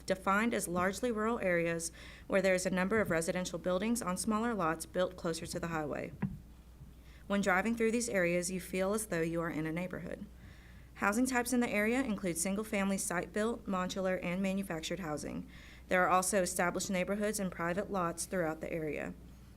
defined as largely rural areas where there is a number of residential buildings on smaller lots built closer to the highway. When driving through these areas, you feel as though you are in a neighborhood. Housing types in the area include single-family site-built, modular, and manufactured housing. There are also established neighborhoods and private lots throughout the area.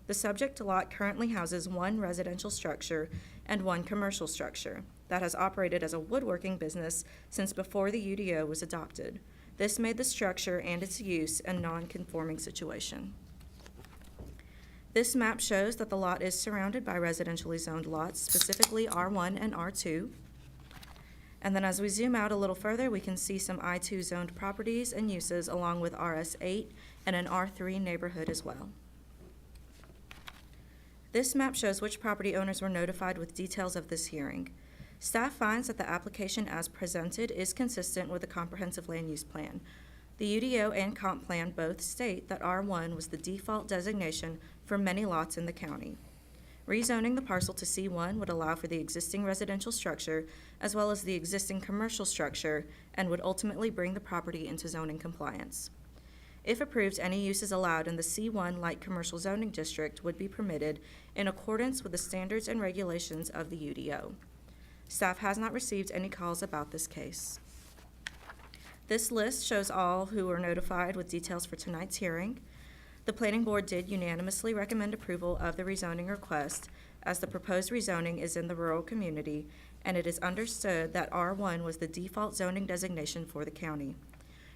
The subject lot currently houses 1 residential structure and 1 commercial structure that has operated as a woodworking business since before the UDO was adopted. This made the structure and its use a non-conforming situation. This map shows that the lot is surrounded by residentially zoned lots, specifically R1 and R2. And then as we zoom out a little further, we can see some I2 zoned properties and uses along with RS8 and an R3 neighborhood as well. This map shows which property owners were notified with details of this hearing. Staff finds that the application as presented is consistent with the Comprehensive Land Use Plan. The UDO and Comp Plan both state that R1 was the default designation for many lots in the county. Rezoning the parcel to C1 would allow for the existing residential structure as well as the existing commercial structure and would ultimately bring the property into zoning compliance. If approved, any uses allowed in the C1 Light Commercial Zoning District would be permitted in accordance with the standards and regulations of the UDO. Staff has not received any calls about this case. This list shows all who were notified with details for tonight's hearing. The Planning Board did unanimously recommend approval of the rezoning request, as the proposed rezoning is in the rural community, and it is understood that R1 was the default zoning designation for the county.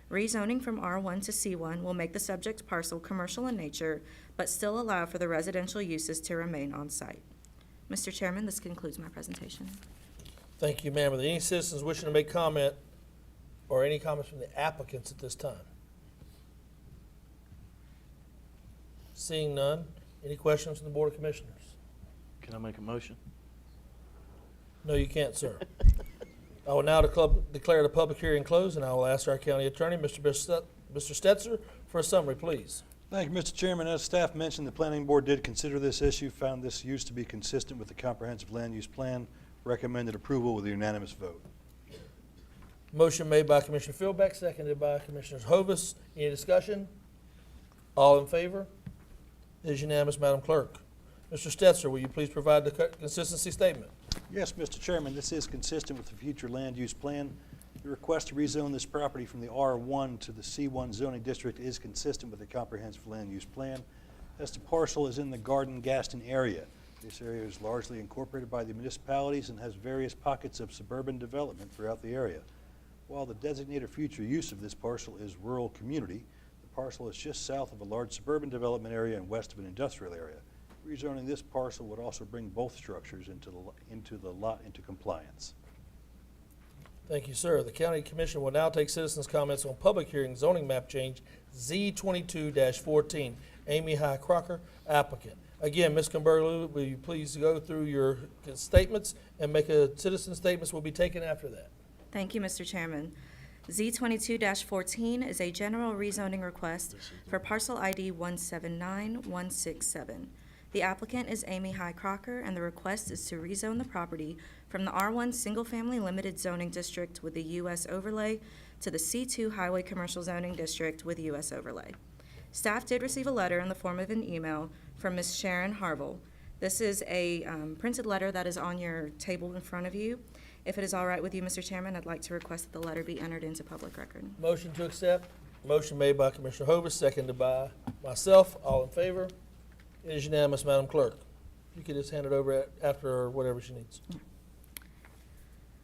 Rezoning from R1 to C1 will make the subject parcel commercial in nature, but still allow for the residential uses to remain on site. Mr. Chairman, this concludes my presentation. Thank you, ma'am. Are there any citizens wishing to make comment or any comments from the applicants at this time? Seeing none, any questions from the Board of Commissioners? Can I make a motion? No, you can't, sir. I will now declare the public hearing closed, and I will ask our county attorney, Mr. Stetzer, for a summary, please. Thank you, Mr. Chairman. As staff mentioned, the Planning Board did consider this issue, found this use to be consistent with the Comprehensive Land Use Plan, recommended approval with a unanimous vote. Motion made by Commissioner Fieldbeck, seconded by Commissioners Hovis. Any discussion? All in favor? It is unanimous, Madam Clerk. Mr. Stetzer, will you please provide the consistency statement? Yes, Mr. Chairman, this is consistent with the future land use plan. The request to rezone this property from the R1 to the C1 zoning district is consistent with the comprehensive land use plan. As the parcel is in the Gaston area. This area is largely incorporated by the municipalities and has various pockets of suburban development throughout the area. While the designated future use of this parcel is rural community, the parcel is just south of a large suburban development area and west of an industrial area. Rezoning this parcel would also bring both structures into the lot into compliance. Thank you, sir. The County Commission will now take citizens' comments on public hearing zoning map change Z22-14. Amy High Crocker, applicant. Again, Ms. Kimberly, will you please go through your statements and make a citizen statements will be taken after that. Thank you, Mr. Chairman. Z22-14 is a general rezoning request for parcel ID 179167. The applicant is Amy High Crocker, and the request is to rezone the property from the R1 Single Family Limited Zoning District with the U.S. overlay to the C2 Highway Commercial Zoning District with U.S. overlay. Staff did receive a letter in the form of an email from Ms. Sharon Harville. This is a printed letter that is on your table in front of you. If it is all right with you, Mr. Chairman, I'd like to request that the letter be entered into public record. Motion to accept. Motion made by Commissioner Hovis, seconded by myself. All in favor? It is unanimous, Madam Clerk. You can just hand it over after or whatever she needs.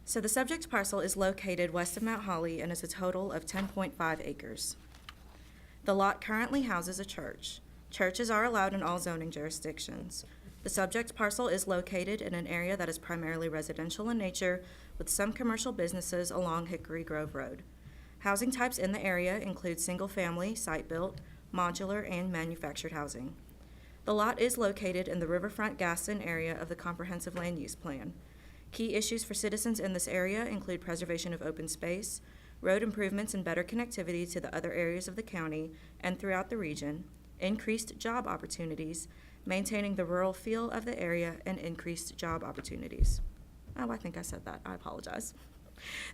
So the subject parcel is located west of Mount Holly and is a total of 10.5 acres. The lot currently houses a church. Churches are allowed in all zoning jurisdictions. The subject parcel is located in an area that is primarily residential in nature with some commercial businesses along Hickory Grove Road. Housing types in the area include single-family, site-built, modular, and manufactured housing. The lot is located in the Riverfront Gaston area of the Comprehensive Land Use Plan. Key issues for citizens in this area include preservation of open space, road improvements and better connectivity to the other areas of the county and throughout the region, increased job opportunities, maintaining the rural feel of the area, and increased job opportunities. Oh, I think I said that. I apologize.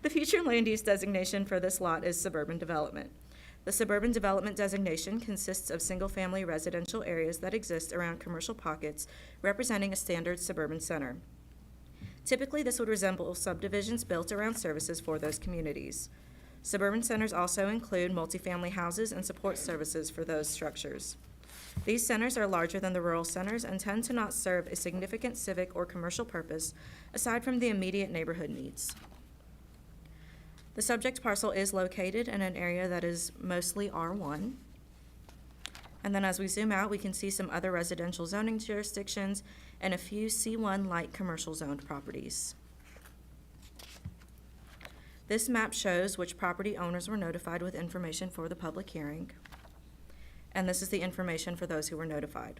The future land use designation for this lot is suburban development. The suburban development designation consists of single-family residential areas that exist around commercial pockets representing a standard suburban center. Typically, this would resemble subdivisions built around services for those communities. Suburban centers also include multifamily houses and support services for those structures. These centers are larger than the rural centers and tend to not serve a significant civic or commercial purpose aside from the immediate neighborhood needs. The subject parcel is located in an area that is mostly R1. And then as we zoom out, we can see some other residential zoning jurisdictions and a few C1 light commercial zoned properties. This map shows which property owners were notified with information for the public hearing. And this is the information for those who were notified.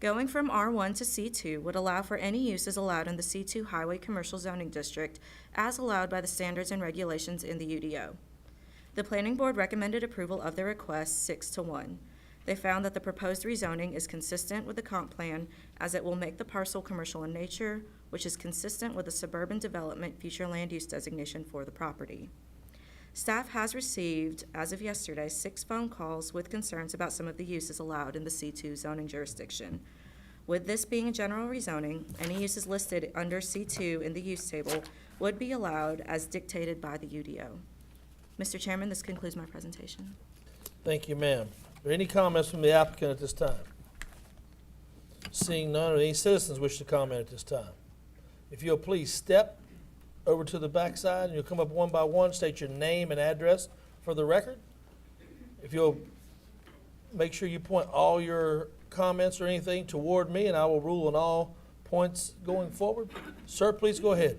Going from R1 to C2 would allow for any uses allowed in the C2 Highway Commercial Zoning District as allowed by the standards and regulations in the UDO. The Planning Board recommended approval of the request 6-1. They found that the proposed rezoning is consistent with the comp plan as it will make the parcel commercial in nature, which is consistent with the suburban development future land use designation for the property. Staff has received, as of yesterday, 6 phone calls with concerns about some of the uses allowed in the C2 zoning jurisdiction. With this being a general rezoning, any uses listed under C2 in the use table would be allowed as dictated by the UDO. Mr. Chairman, this concludes my presentation. Thank you, ma'am. Are there any comments from the applicant at this time? Seeing none, or any citizens wish to comment at this time? If you'll please step over to the backside, and you'll come up one by one, state your name and address for the record. If you'll make sure you point all your comments or anything toward me, and I will rule on all points going forward. Sir, please go ahead.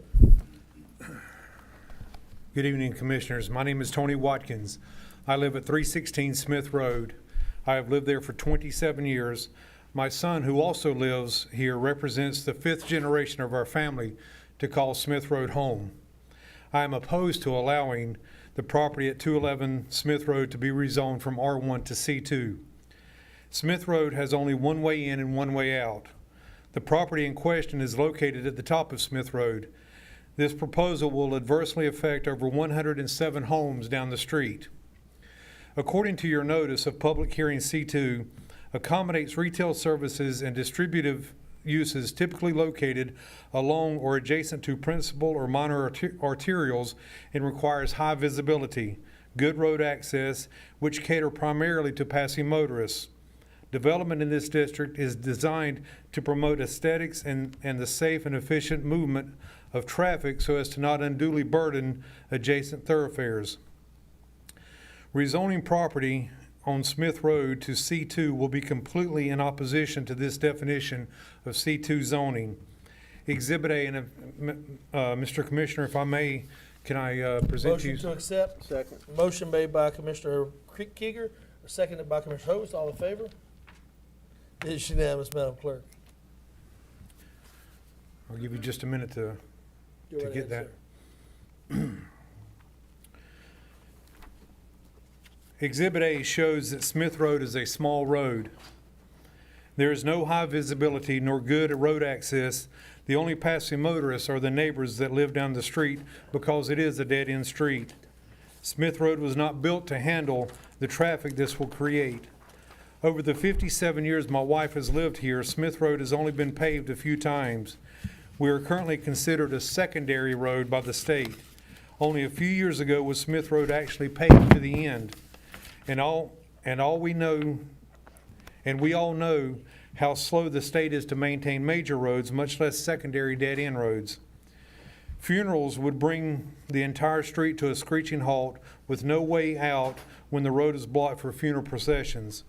Good evening, Commissioners. My name is Tony Watkins. I live at 316 Smith Road. I have lived there for 27 years. My son, who also lives here, represents the 5th generation of our family to call Smith Road home. I am opposed to allowing the property at 211 Smith Road to be rezoned from R1 to C2. Smith Road has only one way in and one way out. The property in question is located at the top of Smith Road. This proposal will adversely affect over 107 homes down the street. According to your notice of public hearing, C2 accommodates retail services and distributive uses typically located along or adjacent to principal or minor arterials and requires high visibility, good road access, which cater primarily to passing motorists. Development in this district is designed to promote aesthetics and the safe and efficient movement of traffic so as to not unduly burden adjacent thoroughfares. Rezoning property on Smith Road to C2 will be completely in opposition to this definition of C2 zoning. Exhibit A, and Mr. Commissioner, if I may, can I present to you? Motion to accept. Second. Motion made by Commissioner Kieger, seconded by Commissioner Host. All in favor? It is unanimous, Madam Clerk. I'll give you just a minute to Go right get ahead, that. sir. Exhibit A shows that Smith Road is a small road. There is no high visibility nor good road access. The only passing motorists are the neighbors that live down the street because it is a dead-end street. Smith Road was not built to handle the traffic this will create. Over the 57 years my wife has lived here, Smith Road has only been paved a few times. We are currently considered a secondary road by the state. Only a few years ago was Smith Road actually paved to the end. And we all know how slow the state is to maintain major roads, much less secondary dead-end roads. Funerals would bring the entire street to a screeching halt with no way out when the road is blocked for funeral processions.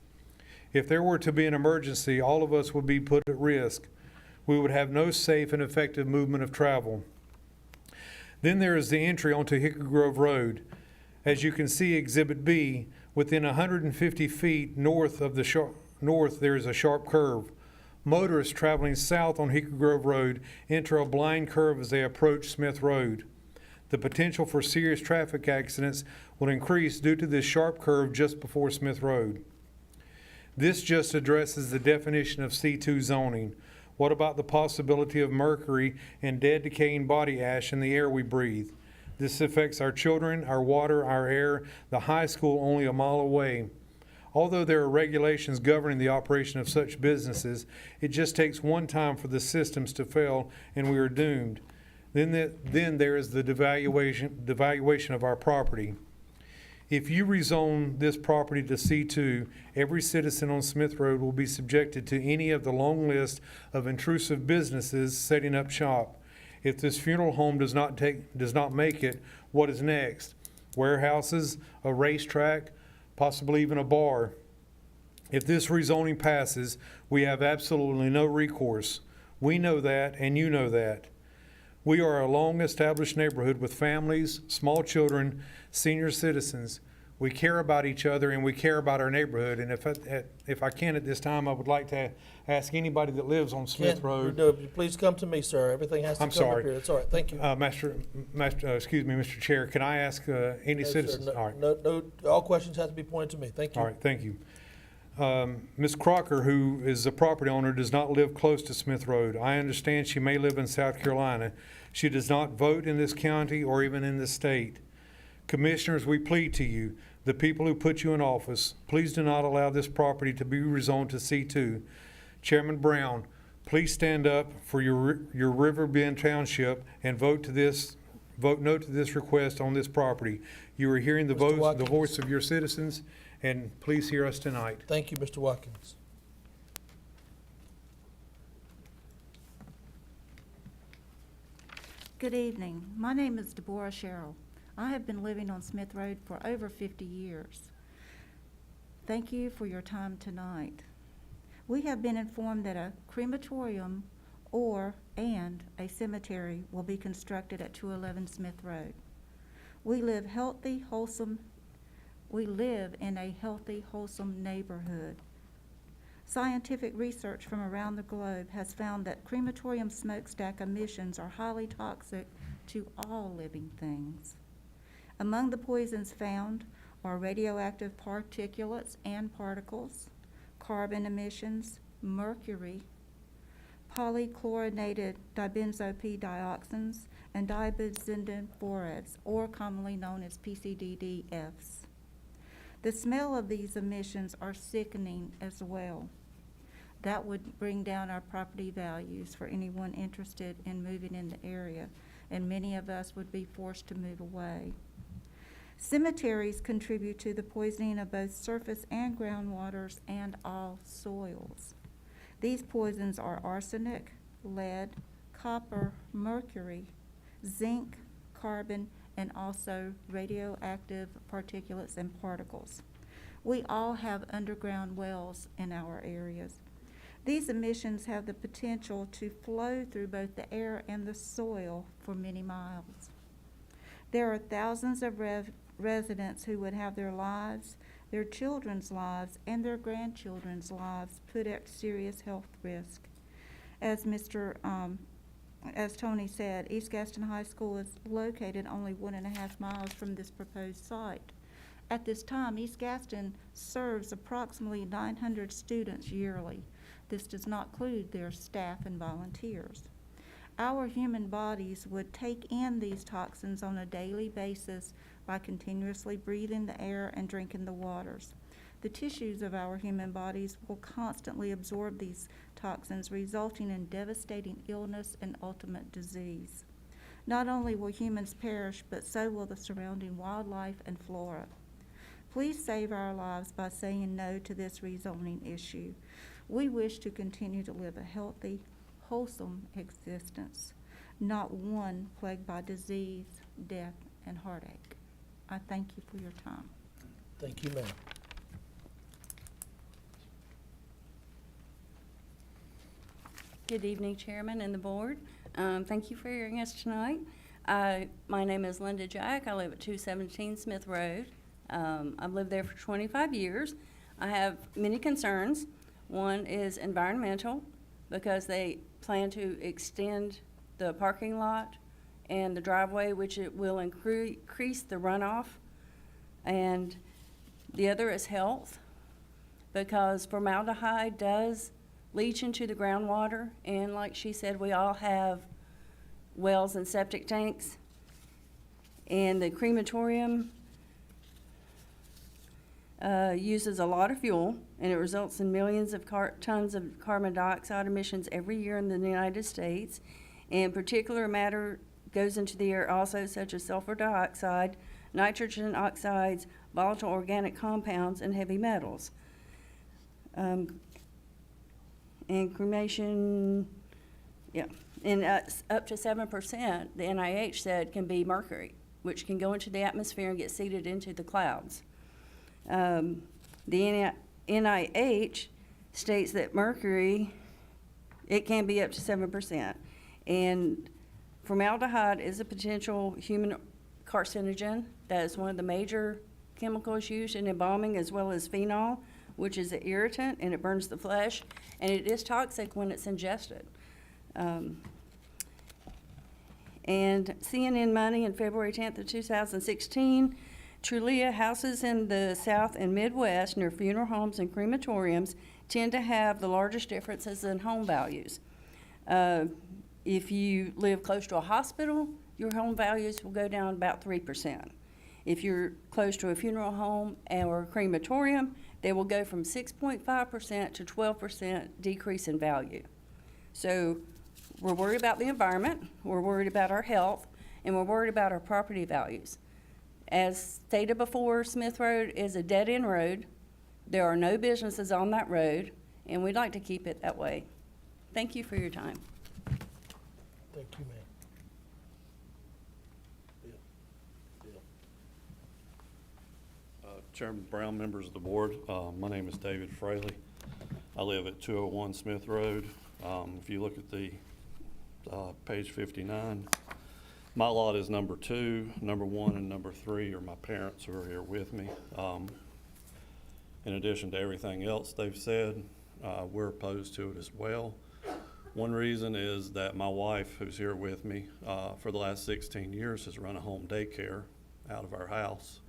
If there were to be an emergency, all of us would be put at risk. We would have no safe and effective movement of travel. Then there is the entry onto Hickory Grove Road. As you can see, Exhibit B, within 150 feet north there is a sharp curve. Motorists traveling south on Hickory Grove Road enter a blind curve as they approach Smith Road. The potential for serious traffic accidents will increase due to this sharp curve just before Smith Road. This just addresses the definition of C2 zoning. What about the possibility of mercury and dead decaying body ash in the air we breathe? This affects our children, our water, our air, the high school only a mile away. Although there are regulations governing the operation of such businesses, it just takes one time for the systems to fail and we are doomed. Then there is the devaluation of our property. If you rezone this property to C2, every citizen on Smith Road will be subjected to any of the long list of intrusive businesses setting up shop. If this funeral home does not make it, what is next? Warehouses, a racetrack, possibly even a bar. If this rezoning passes, we have absolutely no recourse. We know that, and you know that. We are a long-established neighborhood with families, small children, senior citizens. We care about each other and we care about our neighborhood. And if I can at this time, I would like to ask anybody that lives on Smith Road. No, please come to me, sir. Everything has to I'm come up sorry. here. It's all right. Thank you. Excuse me, Mr. Chair. Can I ask any No, sir. citizens? No, All right. no, all questions have to be pointed to me. Thank you. All right, thank you. Ms. Crocker, who is the property owner, does not live close to Smith Road. I understand she may live in South Carolina. She does not vote in this county or even in this state. Commissioners, we plead to you, the people who put you in office, please do not allow this property to be rezoned to C2. Chairman Brown, please stand up for your Riverbend Township and vote no to this request on this property. You are hearing the Mr. Watkins. voice of your citizens, and please hear us tonight. Thank you, Mr. Watkins. Good evening. My name is Deborah Sherrill. I have been living on Smith Road for over 50 years. Thank you for your time tonight. We have been informed that a crematorium and a cemetery will be constructed at 211 Smith Road. We live in a healthy, wholesome neighborhood. Scientific research from around the globe has found that crematorium smokestack emissions are highly toxic to all living things. Among the poisons found are radioactive particulates and particles, carbon emissions, mercury, polychlorinated dibenzo-P dioxins, and dibenzoids, or commonly known as PCDDFs. The smell of these emissions are sickening as well. That would bring down our property values for anyone interested in moving in the area, and many of us would be forced to move away. Cemeteries contribute to the poisoning of both surface and groundwaters and all soils. These poisons are arsenic, lead, copper, mercury, zinc, carbon, and also radioactive particulates and particles. We all have underground wells in our areas. These emissions have the potential to flow through both the air and the soil for many miles. There are thousands of residents who would have their lives, their children's lives, and their grandchildren's lives put at serious health risk. As Tony said, East Gaston High School is located only 1.5 miles from this proposed site. At this time, East Gaston serves approximately 900 students yearly. This does not include their staff and volunteers. Our human bodies would take in these toxins on a daily basis by continuously breathing the air and drinking the waters. The tissues of our human bodies will constantly absorb these toxins, resulting in devastating illness and ultimate disease. Not only will humans perish, but so will the surrounding wildlife and flora. Please save our lives by saying no to this rezoning issue. We wish to continue to live a healthy, wholesome existence, not one plagued by disease, death, and heartache. I thank you for your time. Thank you, ma'am. Good evening, Chairman and the Board. Thank you for hearing us tonight. My name is Linda Jack. I live at 217 Smith Road. I've lived there for 25 years. I have many concerns. One is environmental, because they plan to extend the parking lot and the driveway, which it will increase the runoff. And the other is health, because formaldehyde does leach into the groundwater, and like she said, we all have wells and septic tanks. And the crematorium uses a lot of fuel, and it results in millions of tons of carbon dioxide emissions every year in the United States. And particular matter goes into the air also, such as sulfur dioxide, nitrogen oxides, volatile organic compounds, and heavy metals. And cremation, and up to 7%, the NIH said, can be mercury, which can go into the atmosphere and get seeded into the clouds. The NIH states that mercury, it can be up to 7%. And formaldehyde is a potential human carcinogen. That is one of the major chemicals used in embalming, as well as phenol, which is an irritant, and it burns the flesh, and it is toxic when it's ingested. And CNN Money on February 10th of 2016, Trulia houses in the South and Midwest near funeral homes and crematoriums tend to have the largest differences in home values. If you live close to a hospital, your home values will go down about 3%. If you're close to a funeral home or a crematorium, they will go from 6.5% to 12% decrease in value. So we're worried about the environment, we're worried about our health, and we're worried about our property values. As stated before, Smith Road is a dead-end road. There are no businesses on that road, and we'd like to keep it that way. Thank you for your time. Thank you, ma'am. Chairman Brown, members of the board, my name is David Fraley. I live at 201 Smith Road. If you look at the page 59, my lot is number 2, number 1, and number 3 are my parents who are here with me. In addition to everything else they've said, we're opposed to it as well. One reason is that my wife, who's here with me, for the last 16 years has run a home daycare out of our house.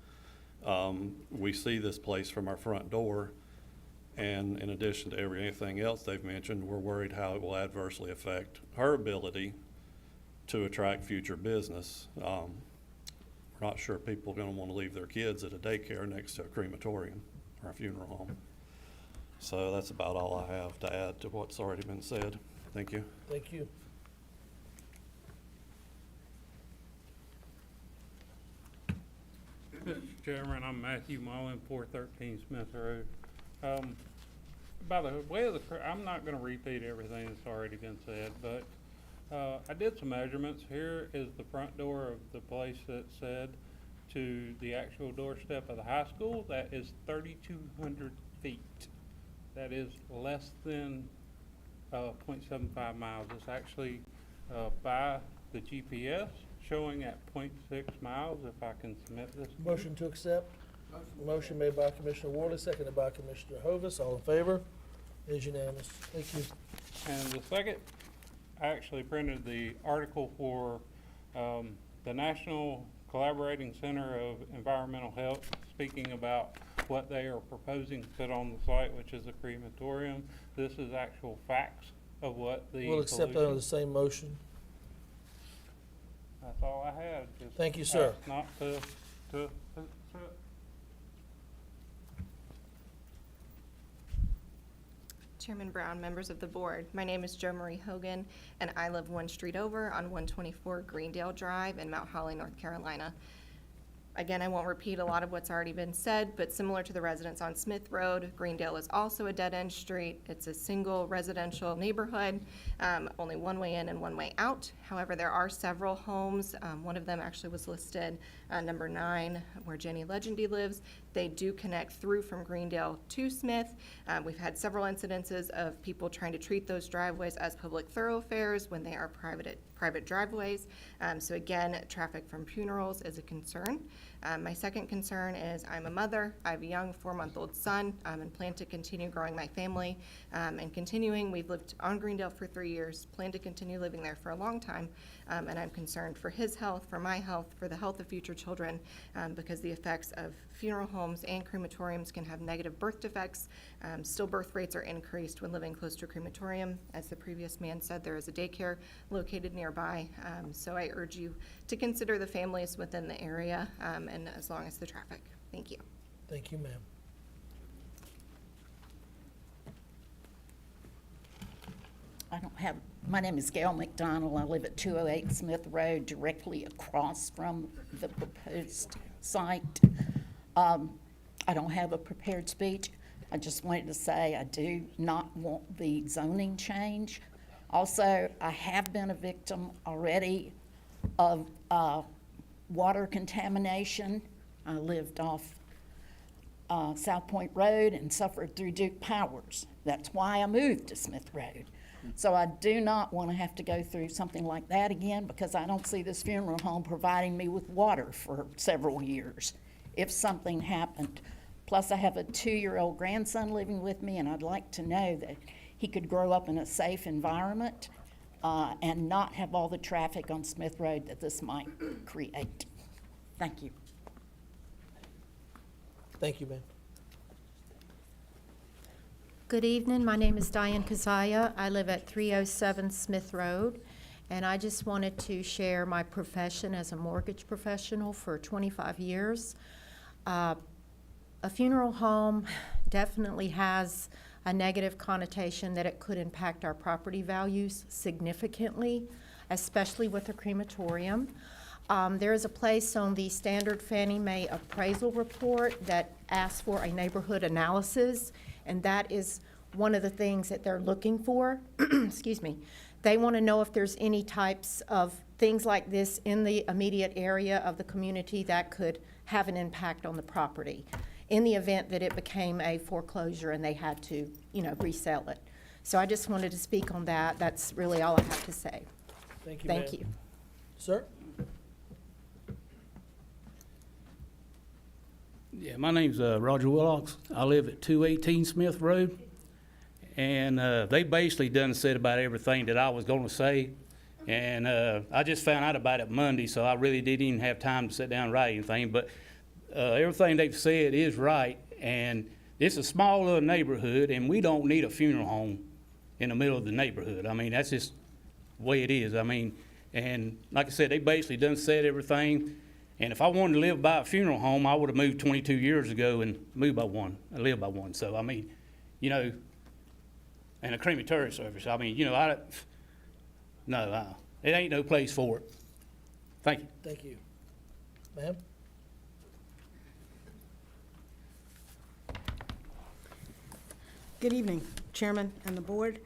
We see this place from our front door, and in addition to everything else they've mentioned, we're worried how it will adversely affect her ability to attract future business. We're not sure people are going to want to leave their kids at a daycare next to a crematorium or a funeral home. So that's about all I have to add to what's already been said. Thank you. Thank you. Mr. Chairman, I'm Matthew Mullen, 413 Smith Road. By the way of I'm not going to repeat everything that's already been said, but I did some measurements. Here is the front door of the place that said to the actual doorstep of the high school. That is 3,200 feet. That is less than 0.75 miles. It's actually by the GPS showing at 0.6 miles, if I can submit this. Motion to accept. Motion made by Commissioner Worley, seconded by Commissioner Hovis. All in favor? It is unanimous. Thank you. And the second, I actually printed the article for the National Collaborating Center of Environmental Health, speaking about what they are proposing to put on the site, which is a crematorium. This is actual facts of what the We'll accept that under the same motion. That's all I had. Just Thank you, sir. ask not to Chairman Brown, members of the board, my name is Jo Marie Hogan, and I live one street over on 124 Greendale Drive in Mount Holly, North Carolina. Again, I won't repeat a lot of what's already been said, but similar to the residents on Smith Road, Greendale is also a dead-end street. It's a single residential neighborhood, only one way in and one way out. However, there are several homes. One of them actually was listed number 9, where Jenny Legendy lives. They do connect through from Greendale to Smith. We've had several incidences of people trying to treat those driveways as public thoroughfares when they are private driveways. So again, traffic from funerals is a concern. My second concern is I'm a mother. I have a young 4-month-old son and plan to continue growing my family and continuing. We've lived on Greendale for 3 years, plan to continue living there for a long time, and I'm concerned for his health, for my health, for the health of future children, because the effects of funeral homes and crematoriums can have negative birth defects. Still, birth rates are increased when living close to a crematorium. As the previous man said, there is a daycare located nearby, so I urge you to consider the families within the area and as long as the traffic. Thank you. Thank you, ma'am. My name is Gail McDonald. I live at 208 Smith Road, directly across from the proposed site. I don't have a prepared speech. I just wanted to say I do not want the zoning change. Also, I have been a victim already of water contamination. I lived off South Point Road and suffered through Duke Powers. That's why I moved to Smith Road. So I do not want to have to go through something like that again, because I don't see this funeral home providing me with water for several years if something happened. Plus, I have a 2-year-old grandson living with me, and I'd like to know that he could grow up in a safe environment and not have all the traffic on Smith Road that this might create. Thank you. Thank you, ma'am. Good evening. My name is Diane Kazaya. I live at 307 Smith Road, And I just wanted to share my profession as a mortgage professional for 25 years. A funeral home definitely has a negative connotation that it could impact our property values significantly, especially with a crematorium. There is a place on the standard Fannie Mae appraisal report that asks for a neighborhood analysis, and that is one of the things that they're looking for. Excuse me. They want to know if there's any types of things like this in the immediate area of the community that could have an impact on the property in the event that it became a foreclosure and they had to, resell it. So I just wanted to speak on that. That's really all I have to say. Thank you, Thank ma'am. you. Sir? Yeah, my name's Roger Willocks. I live at 218 Smith Road. And they basically done said about everything that I was going to say. And I just found out about it Monday, so I really didn't even have time to sit down and write anything. But everything they've said is right. And it's a small little neighborhood, and we don't need a funeral home in the middle of the neighborhood. I mean, that's just the way it is. I mean, and like I said, they basically done said everything. And if I wanted to live by a funeral home, I would have moved 22 years ago and moved by one, and lived by one. So, I mean, and a crematory service. I mean, it ain't no place for it. Thank you. Thank you. Ma'am? Good evening, Chairman and the Board.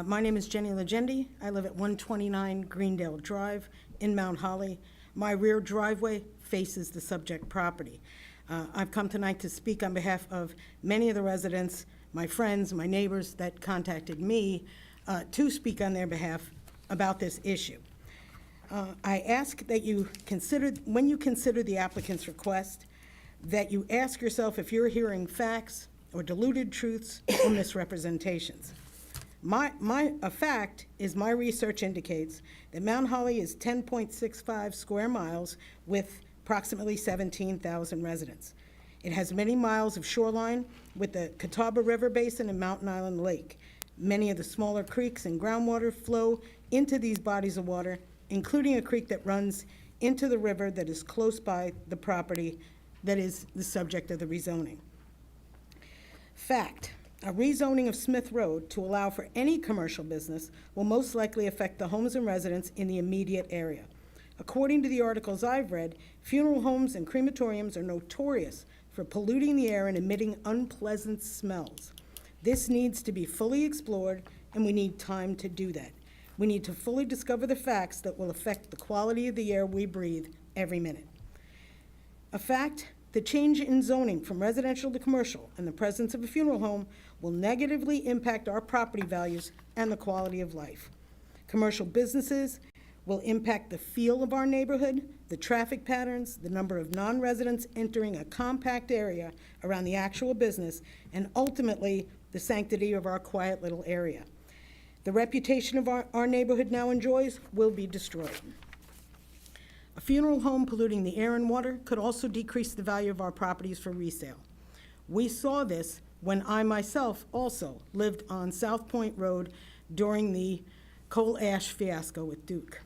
My name is Jenny Legendi. I live at 129 Greendale Drive in Mount Holly. My rear driveway faces the subject property. I've come tonight to speak on behalf of many of the residents, my friends, my neighbors that contacted me to speak on their behalf about this issue. I ask that you consider, when you consider the applicant's request, that you ask yourself if you're hearing facts or diluted truths or misrepresentations. A fact is my research indicates that Mount Holly is 10.65 square miles with approximately 17,000 residents. It has many miles of shoreline with the Catawba River Basin and Mountain Island Lake. Many of the smaller creeks and groundwater flow into these bodies of water, including a creek that runs into the river that is close by the property that is the subject of the rezoning. Fact, a rezoning of Smith Road to allow for any commercial business will most likely affect the homes and residents in the immediate area. According to the articles I've read, funeral homes and crematoriums are notorious for polluting the air and emitting unpleasant smells. This needs to be fully explored, and we need time to do that. We need to fully discover the facts that will affect the quality of the air we breathe every minute. A fact, the change in zoning from residential to commercial and the presence of a funeral home will negatively impact our property values and the quality of life. Commercial businesses will impact the feel of our neighborhood, the traffic patterns, the number of non-residents entering a compact area around the actual business, and ultimately, the sanctity of our quiet little area. The reputation of our neighborhood now enjoys will be destroyed. A funeral home polluting the air and water could also decrease the value of our properties for resale. We saw this when I myself also lived on South Point Road during the coal ash fiasco with Duke.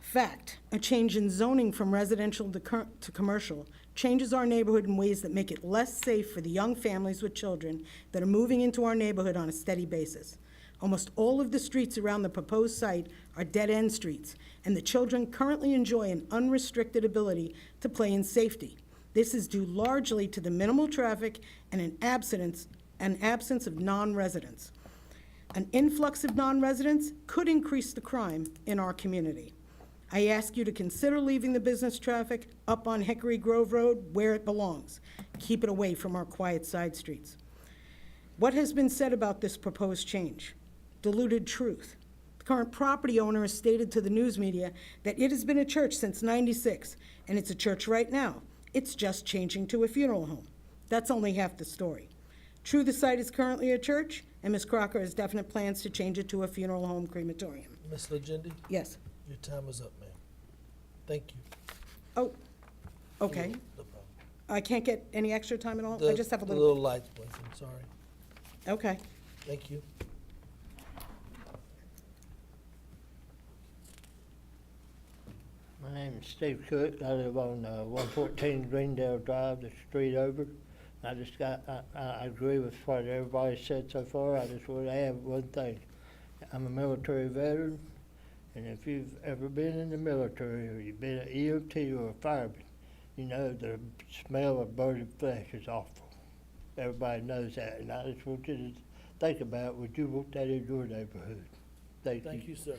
Fact, a change in zoning from residential to commercial changes our neighborhood in ways that make it less safe for the young families with children that are moving into our neighborhood on a steady basis. Almost all of the streets around the proposed site are dead-end streets, and the children currently enjoy an unrestricted ability to play in safety. This is due largely to the minimal traffic and an absence of non-residents. An influx of non-residents could increase the crime in our community. I ask you to consider leaving the business traffic up on Hickory Grove Road where it belongs. Keep it away from our quiet side streets. What has been said about this proposed change? Diluted truth. The current property owner has stated to the news media that it has been a church since '96, and it's a church right now. It's just changing to a funeral home. That's only half the story. True, the site is currently a church, and Ms. Crocker has definite plans to change it to a funeral home crematorium. Ms. Legendi? Yes. Your time is up, ma'am. Thank you. Oh, okay. No problem. I can't get any extra time at all? I just have a The little. little lights blinking, sorry. Okay. Thank you. name is Steve Cook. I live on 114 Greendale Drive, the street over. I agree with what everybody said so far. I just want to add one thing. I'm a military veteran, and if you've ever been in the military or you've been an EMT or a fireman, you know the smell of burning flesh is awful. Everybody knows that, and I just want you to think about, would you want that in your neighborhood? Thank you, sir.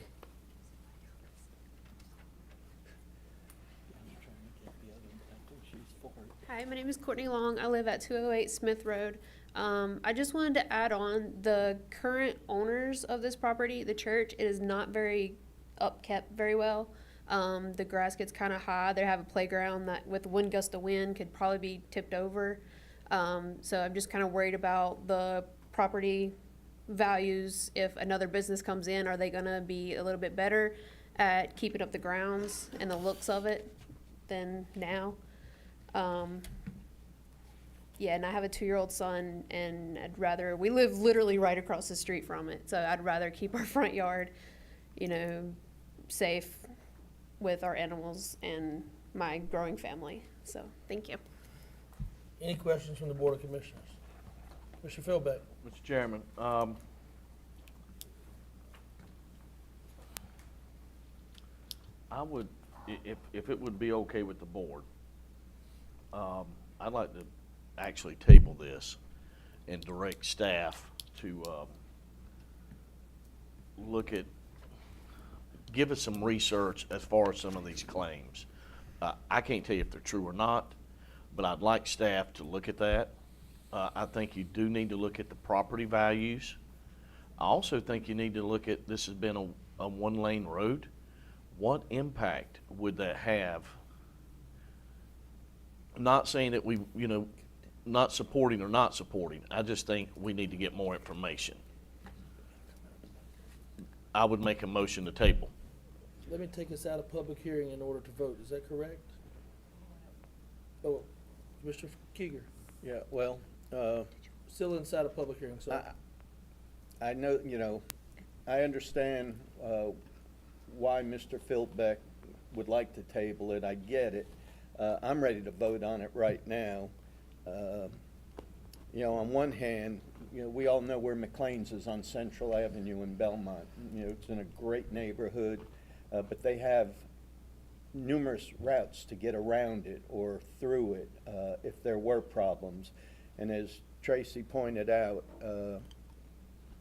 Hi, my name is Courtney Long. I live at 208 Smith Road. I just wanted to add on, the current owners of this property, the church, it is not very upkept very well. The grass gets kind of high. They have a playground that with one gust of wind could probably be tipped over. So I'm just kind of worried about the property values. If another business comes in, are they going to be a little bit better at keeping up the grounds and the looks of it than now? Yeah, and I have a 2-year-old son, and we live literally right across the street from it, so I'd rather keep our front yard, safe with our animals and my growing family. So, thank you. Any questions from the Board of Commissioners? Mr. Philbeck. Mr. Chairman, I would, if it would be okay with the board, I'd like to actually table this and direct staff to give us some research as far as some of these claims. I can't tell you if they're true or not, but I'd like staff to look at that. I think you do need to look at the property values. I also think you need to look at, this has been a one-lane road. What impact would that have? Not saying that we, not supporting or not supporting. I just think we need to get more information. I would make a motion to table. Let me take us out of public hearing in order to vote. Is that correct? Oh, Mr. Keeger. Yeah, well, Still inside of public hearing, so. I know, I understand why Mr. Philbeck would like to table it. I get it. I'm ready to vote on it right now. On one hand, we all know where McLean's is on Central Avenue in Belmont. It's in a great neighborhood, but they have numerous routes to get around it or through it if there were problems. And as Tracy pointed out,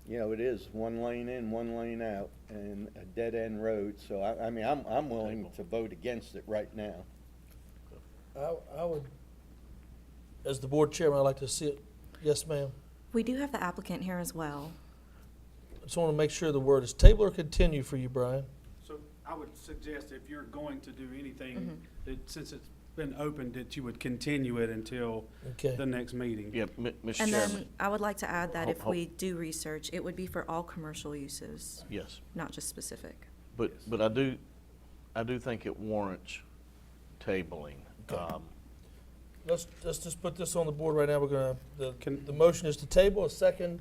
it is one lane in, one lane out, and a dead-end road. So, I'm willing to vote against it right now. I would, as the board chairman, I'd like to see it. Yes, ma'am. We do have the applicant here as well. I just want to make sure the word is table or continue for you, Brian. So I would suggest if you're going to do anything, that since it's been opened, that you would continue it until the next meeting. Yeah, Mr. And Chairman. then I would like to add that if we do research, it would be for all commercial uses. Yes. Not just specific. But I do think it warrants tabling. Let's just put this on the board right now. We're gonna, the motion is to table. A second.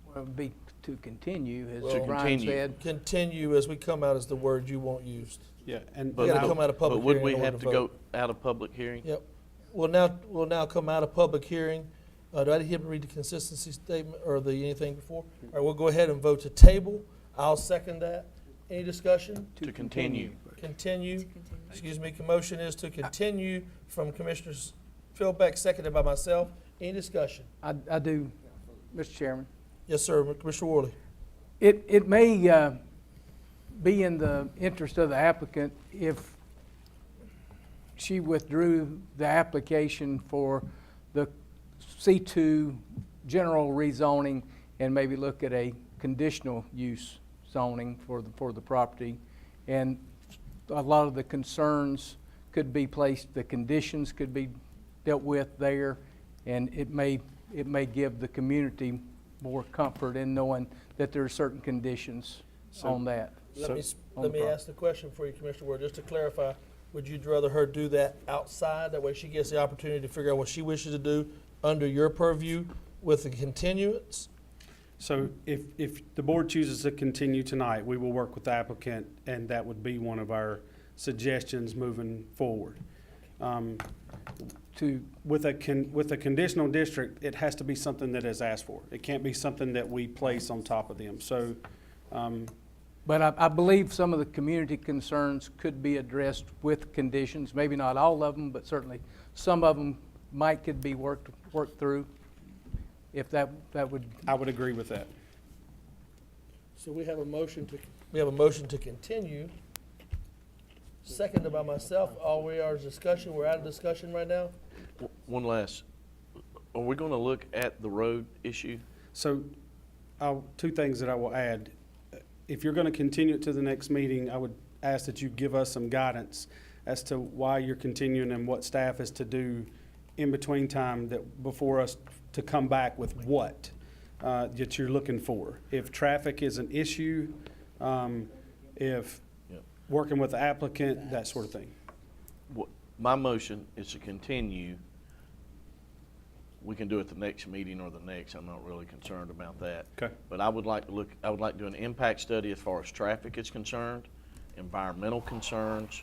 Well, it would be to continue, as Well, Brian said. Continue as we come out is the word you want used. Yeah, and we gotta come out of public But would hearing we in order have to vote. go out of public hearing? Yep. We'll now come out of public hearing. Do I need to read the consistency statement or anything before? All right, we'll go ahead and vote to table. I'll second that. Any discussion? To continue. Continue. Excuse me, motion is to continue from Commissioners Philbeck, seconded by myself. Any discussion? I do, Mr. Chairman. Yes, sir, Commissioner Worley. It may be in the interest of the applicant if she withdrew the application for the C2 general rezoning and maybe look at a conditional use zoning for the property. And a lot of the concerns could be placed, the conditions could be dealt with there, and it may give the community more comfort in knowing that there are certain conditions on that. Let me ask the question for you, Commissioner Ward, just to clarify. Would you rather her do that outside? That way she gets the opportunity to figure out what she wishes to do under your purview with the continuance? So if the board chooses to continue tonight, we will work with the applicant, and that would be one of our suggestions moving forward. With a conditional district, it has to be something that is asked for. It can't be something that we place on top of them. So, But I believe some of the community concerns could be addressed with conditions, maybe not all of them, but certainly some of them could be worked through, if that would. I would agree with that. So we have a motion to continue, seconded by myself. All we are is discussion. We're out of discussion right now. One last, are we gonna look at the road issue? So, two things that I will add. If you're gonna continue it to the next meeting, I would ask that you give us some guidance as to why you're continuing and what staff is to do in between time before us to come back with what that you're looking for. If traffic is an issue, if working with the applicant, that sort of thing. My motion is to continue. We can do it the next meeting or the next. I'm not really concerned about that. Okay. But I would like to do an impact study as far as traffic is concerned, environmental concerns,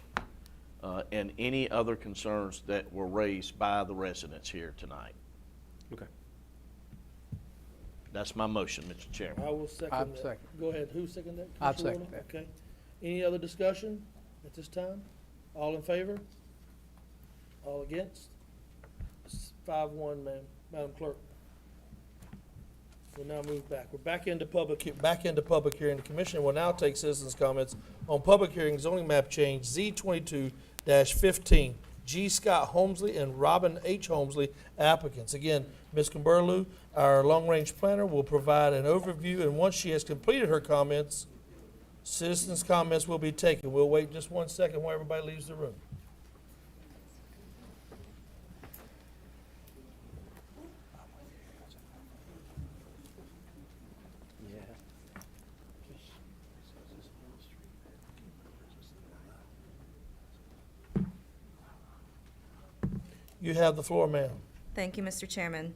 and any other concerns that were raised by the residents here tonight. Okay. That's my motion, Mr. Chairman. I will second I'll that. second. Go ahead. Who seconded that? I'll Commissioner second Warner? that. Okay. Any other discussion at this time? All in favor? All against? 5-1, Madam Clerk. We'll now move back. We're back into public hearing. The commission will now take citizens' comments on public hearing zoning map change Z22-15. G. Scott Holmesley and Robin H. Holmesley applicants. Again, Ms. Kimberlew, our long-range planner, will provide an overview, and once she has completed her comments, citizens' comments will be taken. We'll wait just 1 second while everybody leaves the room. You have the floor, ma'am. Thank you, Mr. Chairman.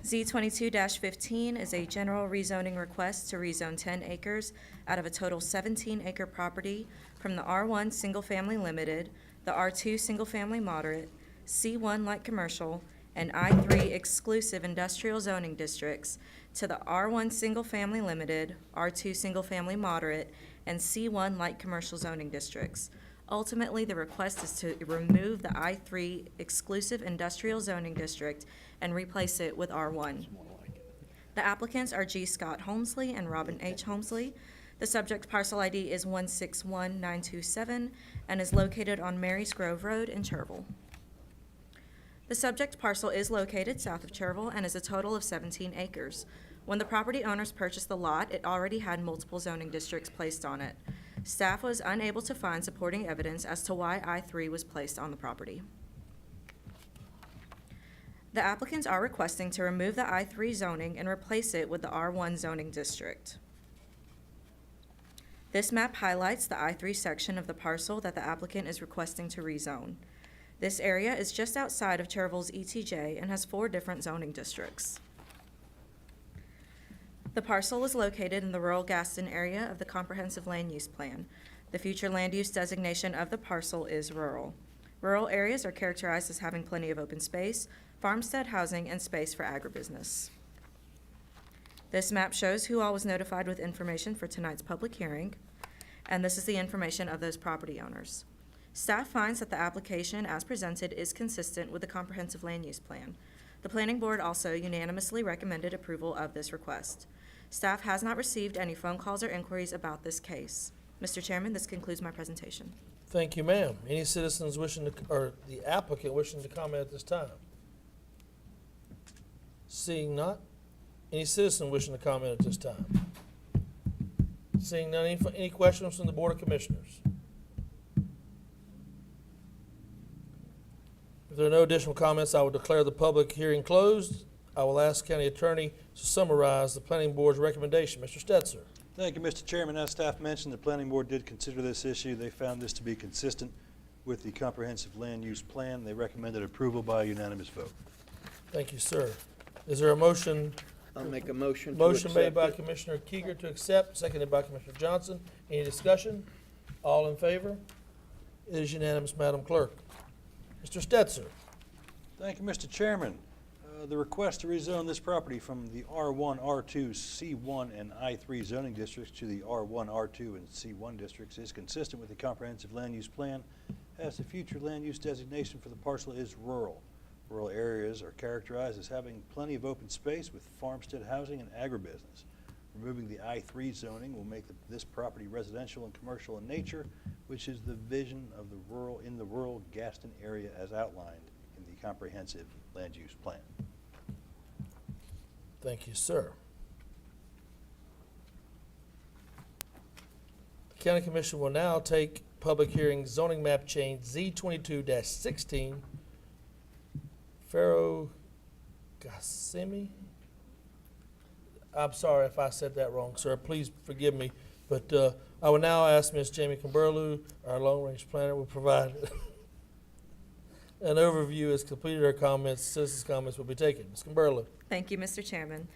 Z22-15 is a general rezoning request to rezone 10 acres out of a total 17-acre property from the R1 Single Family Limited, the R2 Single Family Moderate, C1 Light Commercial, and I3 Exclusive Industrial Zoning Districts to the R1 Single Family Limited, R2 Single Family Moderate, and C1 Light Commercial Zoning Districts. Ultimately, the request is to remove the I3 Exclusive Industrial Zoning District and replace it with R1. The applicants are G. Scott Holmesley and Robin H. Holmesley. The subject parcel ID is 161927 and is located on Marys Grove Road in Cherville. The subject parcel is located south of Cherville and is a total of 17 acres. When the property owners purchased the lot, it already had multiple zoning districts placed on it. Staff was unable to find supporting evidence as to why I3 was placed on the property. The applicants are requesting to remove the I3 zoning and replace it with the R1 zoning district. This map highlights the I3 section of the parcel that the applicant is requesting to rezone. This area is just outside of Cherville's ETJ and has 4 different zoning districts. The parcel is located in the rural Gaston area of the Comprehensive Land Use Plan. The future land use designation of the parcel is rural. Rural areas are characterized as having plenty of open space, farmstead housing, and space for agribusiness. This map shows who all was notified with information for tonight's public hearing, and this is the information of those property owners. Staff finds that the application as presented is consistent with the Comprehensive Land Use Plan. The Planning Board also unanimously recommended approval of this request. Staff has not received any phone calls or inquiries about this case. Mr. Chairman, this concludes my presentation. Thank you, ma'am. Any citizens wishing to, or the applicant wishing to comment at this time? Seeing not, any citizen wishing to comment at this time? Seeing none, any questions from the Board of Commissioners? If there are no additional comments, I will declare the public hearing closed. I will ask County Attorney to summarize the Planning Board's recommendation. Mr. Stetzer. Thank you, Mr. Chairman. As staff mentioned, the Planning Board did consider this issue. They found this to be consistent with the Comprehensive Land Use Plan. They recommended approval by a unanimous vote. Thank you, sir. Is there a motion? I'll make a motion to Motion made accept by it. Commissioner Kieger to accept, seconded by Commissioner Johnson. Any discussion? All in favor? It is unanimous, Madam Clerk. Mr. Stetzer. Thank you, Mr. Chairman. The request to rezone this property from the R1, R2, C1, and I3 zoning districts to the R1, R2, and C1 districts is consistent with the comprehensive land use plan, as the future land use designation for the parcel is rural. Rural areas are characterized as having plenty of open space with farmstead housing and agribusiness. Removing the I3 zoning will make this property residential and commercial in nature, which is the vision of the rural Gaston area as outlined in the comprehensive land use plan. Thank you, sir. The County Commission will now take public hearing zoning map change Z22-16, Pharaoh Gassimi. I'm sorry if I said that wrong, sir. Please forgive me. But I will now ask Ms. Jamie Kimberlew, our long-range planner, will provide an overview as completed her comments. Citizens' comments will be taken. Ms. Kimberlew. Thank you, Mr. Chairman.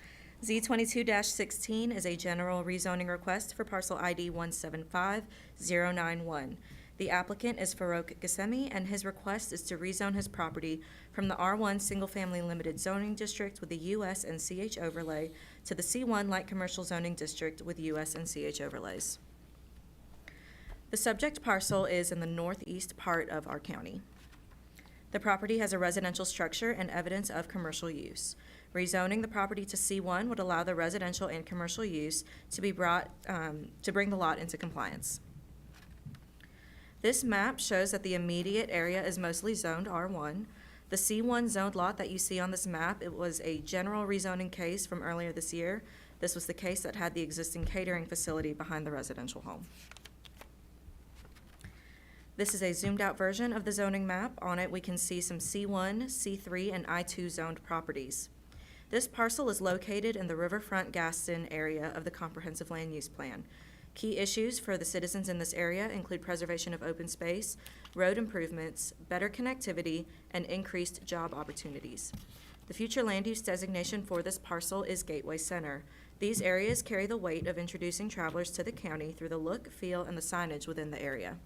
Z22-16 is a general rezoning request for parcel ID 175091. The applicant is Farouk Gassemi, and his request is to rezone his property from the R1 Single Family Limited Zoning District with the US and CH overlay to the C1 Light Commercial Zoning District with US and CH overlays. The subject parcel is in the northeast part of our county. The property has a residential structure and evidence of commercial use. Rezoning the property to C1 would allow the residential and commercial use to be brought to bring the lot into compliance. This map shows that the immediate area is mostly zoned R1. The C1 zoned lot that you see on this map, it was a general rezoning case from earlier this year. This was the case that had the existing catering facility behind the residential home. This is a zoomed out version of the zoning map. On it, we can see some C1, C3, and I2 zoned properties. This parcel is located in the Riverfront Gaston area of the Comprehensive Land Use Plan. Key issues for the citizens in this area include preservation of open space, road improvements, better connectivity, and increased job opportunities. The future land use designation for this parcel is Gateway Center. These areas carry the weight of introducing travelers to the county through the look, feel, and the signage within the area.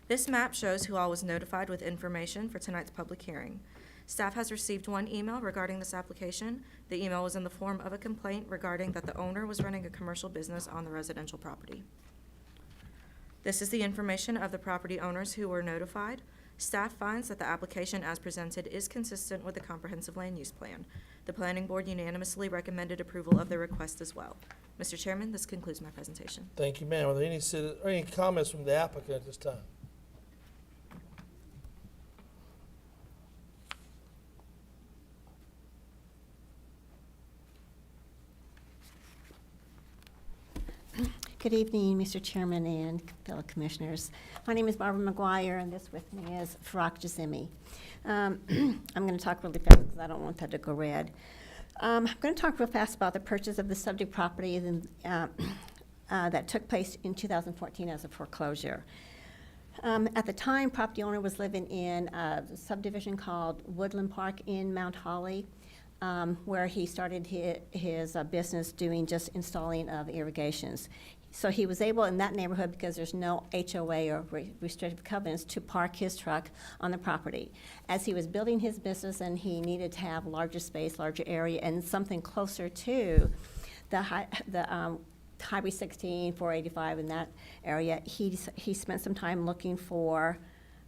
This map shows who all was notified with information for tonight's public hearing. Staff has received one email regarding this application. The email was in the form of a complaint regarding that the owner was running a commercial business on the residential property. This is the information of the property owners who were notified. Staff finds that the application as presented is consistent with the Comprehensive Land Use Plan. The Planning Board unanimously recommended approval of the request as well. Mr. Chairman, this concludes my presentation. Thank you, ma'am. Are there any comments from the applicant at this time? Good evening, Mr. Chairman and fellow commissioners. My name is Barbara McGuire, and this with me is Farouk Gassemi. I'm going to talk really fast because I don't want that to go red. I'm going to talk real fast about the purchase of the subject property that took place in 2014 as a foreclosure. At the time, property owner was living in a subdivision called Woodland Park in Mount Holly, where he started his business doing just installing of irrigations. So he was able in that neighborhood, because there's no HOA or restrictive covenants, to park his truck on the property. As he was building his business and he needed to have larger space, larger area, and something closer to the Highway 16, 485 in that area, he spent some time looking for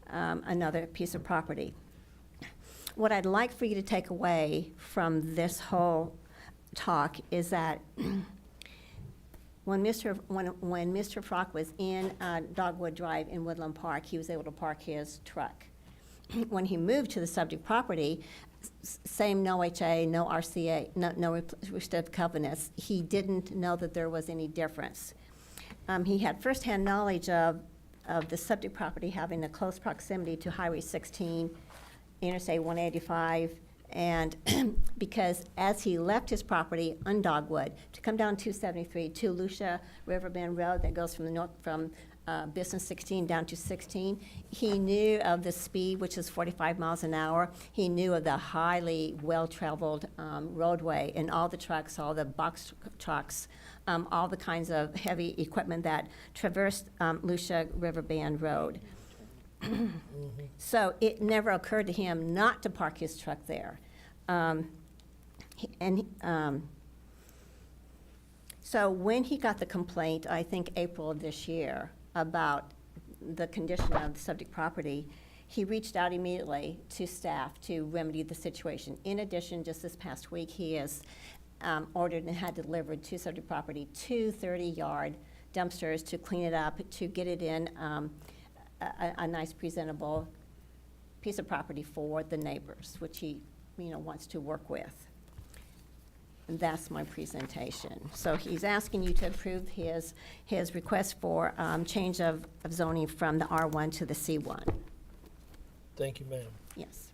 another piece of property. What I'd like for you to take away from this whole talk is that when Mr. Farouk was in Dogwood Drive in Woodland Park, he was able to park his truck. When he moved to the subject property, same no HA, no RCA, no restrictive covenants, he didn't know that there was any difference. He had firsthand knowledge of the subject property having a close proximity to Highway 16, Interstate 185, and because as he left his property on Dogwood to come down 273 to Lucia Riverbend Road that goes from business 16 down to 16. He knew of the speed, which is 45 miles an hour. He knew of the highly well-traveled roadway and all the trucks, all the box trucks, all the kinds of heavy equipment that traversed Lucia River Bend Road. So it never occurred to him not to park his truck there. So when he got the complaint, I think April of this year, about the condition of the subject property, he reached out immediately to staff to remedy the situation. In addition, just this past week, he has ordered and had delivered to subject property 2 30-yard dumpsters to clean it up, to get it in a nice presentable piece of property for the neighbors, which he, wants to work with. And that's my presentation. So he's asking you to approve his request for change of zoning from the R1 to the C1. Thank you, ma'am. Yes.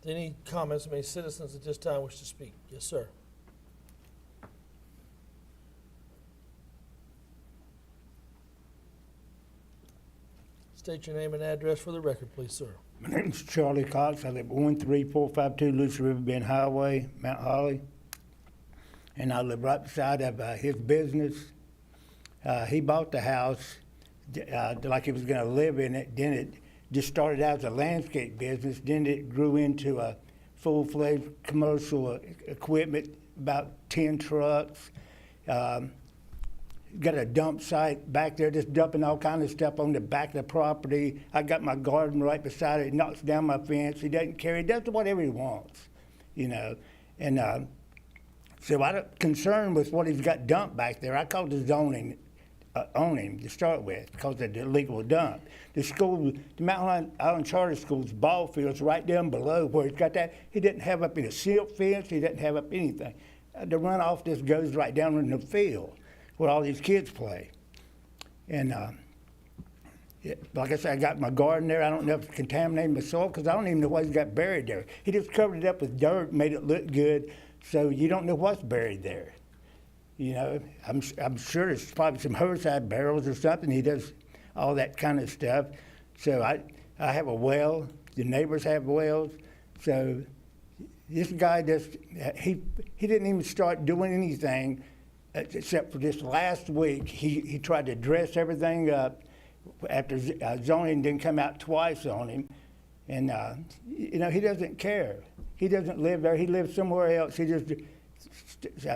Any comments from any citizens at this time wish to speak? Yes, sir. State your name and address for the record, please, sir. My name's Charlie Cox. I live at 13452 Lucia River Bend Highway, Mount Holly. And I live right beside of his business. He bought the house like he was going to live in it. Then it just started out as a landscape business. Then it grew into a full-fledged commercial equipment, about 10 trucks. Got a dump site back there, just dumping all kind of stuff on the back of the property. I got my garden right beside it. He knocks down my fence. He doesn't care. He does whatever he wants, And so I'm concerned with what he's got dumped back there. I called the zoning on him to start with because of the illegal dump. The school, the Mount Island Charter School's ball field's right down below where he's got that. He didn't have up any silt fence. He didn't have up anything. The runoff just goes right down in the field where all these kids play. And like I said, I got my garden there. I don't know if it's contaminating the soil because I don't even know what he's got buried there. He just covered it up with dirt, made it look good, so you don't know what's buried there. I'm sure there's probably some herbicide barrels or something. He does all that kind of stuff. So I have a well. The neighbors have wells. So this guy he didn't even start doing anything except for this last week. He tried to dress everything up after zoning didn't come out twice on him. And, he doesn't care. He doesn't live there. He lives somewhere else. He just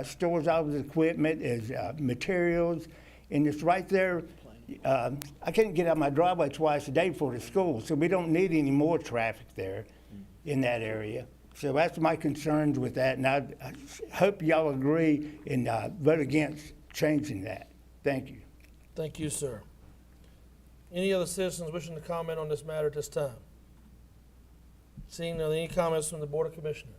stores all his equipment, his materials, and it's right there. I can't get out my driveway twice a day for the school, so we don't need any more traffic there in that area. So that's my concerns with that, and I hope y'all agree and vote against changing that. Thank you. Thank you, sir. Any other citizens wishing to comment on this matter at this time? Seeing none, any comments from the Board of Commissioners?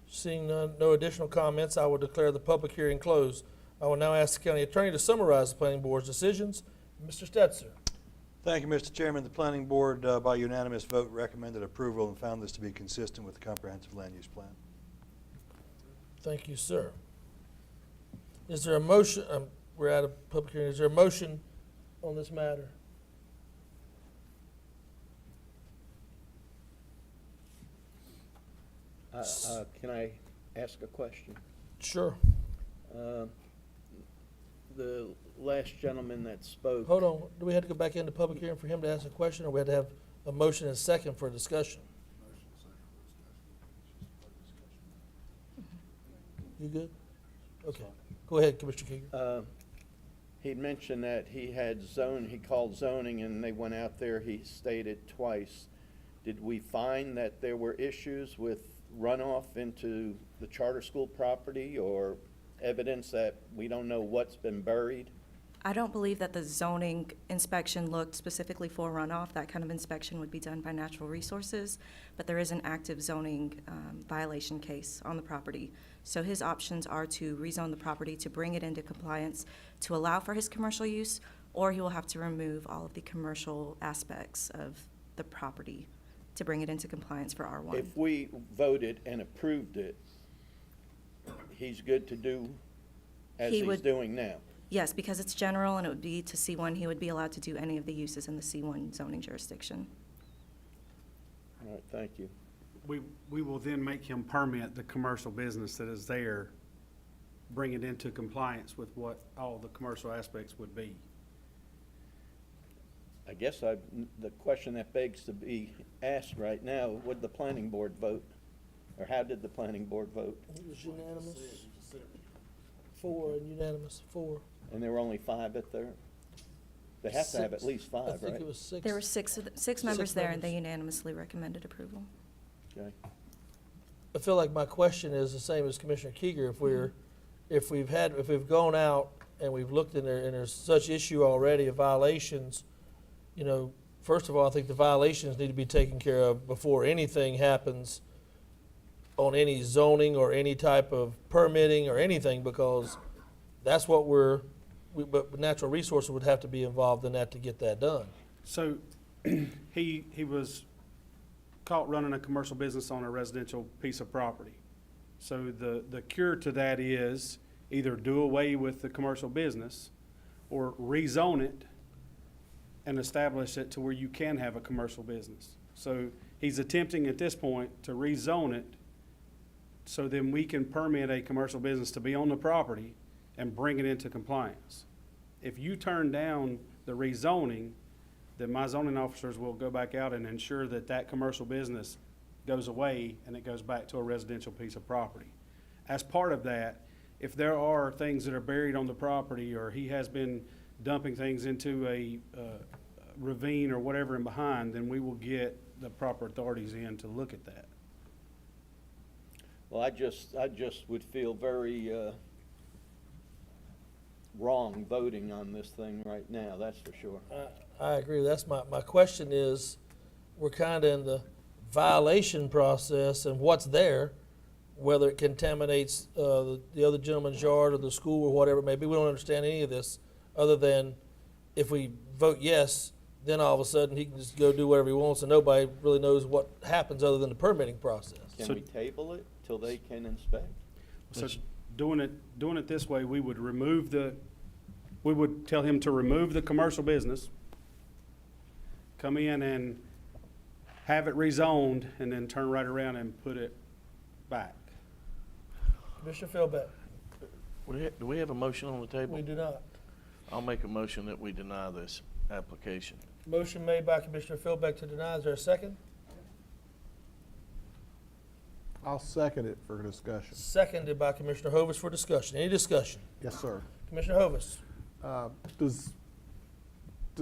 Seeing none, no additional comments, I will declare the public hearing closed. I will now ask the county attorney to summarize the planning board's decisions. Mr. Stetzer. Thank you, Mr. Chairman. The planning board, by unanimous vote, recommended approval and found this to be consistent with the comprehensive land use plan. Thank you, sir. Is there a motion? We're out of public hearing. Is there a motion on this matter? Can I ask a question? Sure. The last gentleman that spoke. Hold on. Do we have to go back into public hearing for him to ask a question, or we have to have a motion and a second for a discussion? You good? Okay. Go ahead, Commissioner Keegan. He'd mentioned that he called zoning and they went out there, he stated twice. Did we find that there were issues with runoff into the charter school property or evidence that we don't know what's been buried? I don't believe that the zoning inspection looked specifically for runoff. That kind of inspection would be done by Natural Resources, but there is an active zoning violation case on the property. So his options are to rezone the property to bring it into compliance to allow for his commercial use, or he will have to remove all of the commercial aspects of the property to bring it into compliance for R1. If we voted and approved it, he's good to do as He he's would- doing now? Yes, because it's general and it would be to C1, he would be allowed to do any of the uses in the C1 zoning jurisdiction. All right, thank you. We will then make him permit the commercial business that is there, bring it into compliance with what all the commercial aspects would be. I guess the question that begs to be asked right now, would the planning board vote? Or how did the planning board vote? It was unanimous. 4 and unanimous, 4. And there were only 5 at there? They have to have at least 5, I right? think it was 6. There were six members there, and they members. unanimously recommended approval. Okay. I feel like my question is the same as Commissioner Keeger. If we've gone out and we've looked in there and there's such issue already of violations, you know, first of all, I think the violations need to be taken care of before anything happens on any zoning or any type of permitting or anything, because that's what but natural resources would have to be involved in that to get that done. So he was caught running a commercial business on a residential piece of property. So the cure to that is either do away with the commercial business or rezone it and establish it to where you can have a commercial business. So he's attempting at this point to rezone it so then we can permit a commercial business to be on the property and bring it into compliance. If you turn down the rezoning, then my zoning officers will go back out and ensure that that commercial business goes away and it goes back to a residential piece of property. As part of that, if there are things that are buried on the property or he has been dumping things into a ravine or whatever in behind, then we will get the proper authorities in to look at that. Well, I just would feel very wrong voting on this thing right now, that's for sure. I agree. That's my question is, we're kind of in the violation process and what's there, whether it contaminates the other gentleman's yard or the school or whatever it may be. We don't understand any of this other than if we vote yes, then all of a sudden he can just go do whatever he wants and nobody really knows what happens other than the permitting process. Can we table it till they can inspect? So doing it this way, we would tell him to remove the commercial business, come in and have it rezoned, and then turn right around and put it back. Commissioner Philbeck? Do we have a motion on the table? We do not. I'll make a motion that we deny this application. Motion made by Commissioner Philbeck to deny. Is there a second? I'll second it for discussion. Seconded by Commissioner Hovis for discussion. Any discussion? Yes, sir. Commissioner Hovis? Does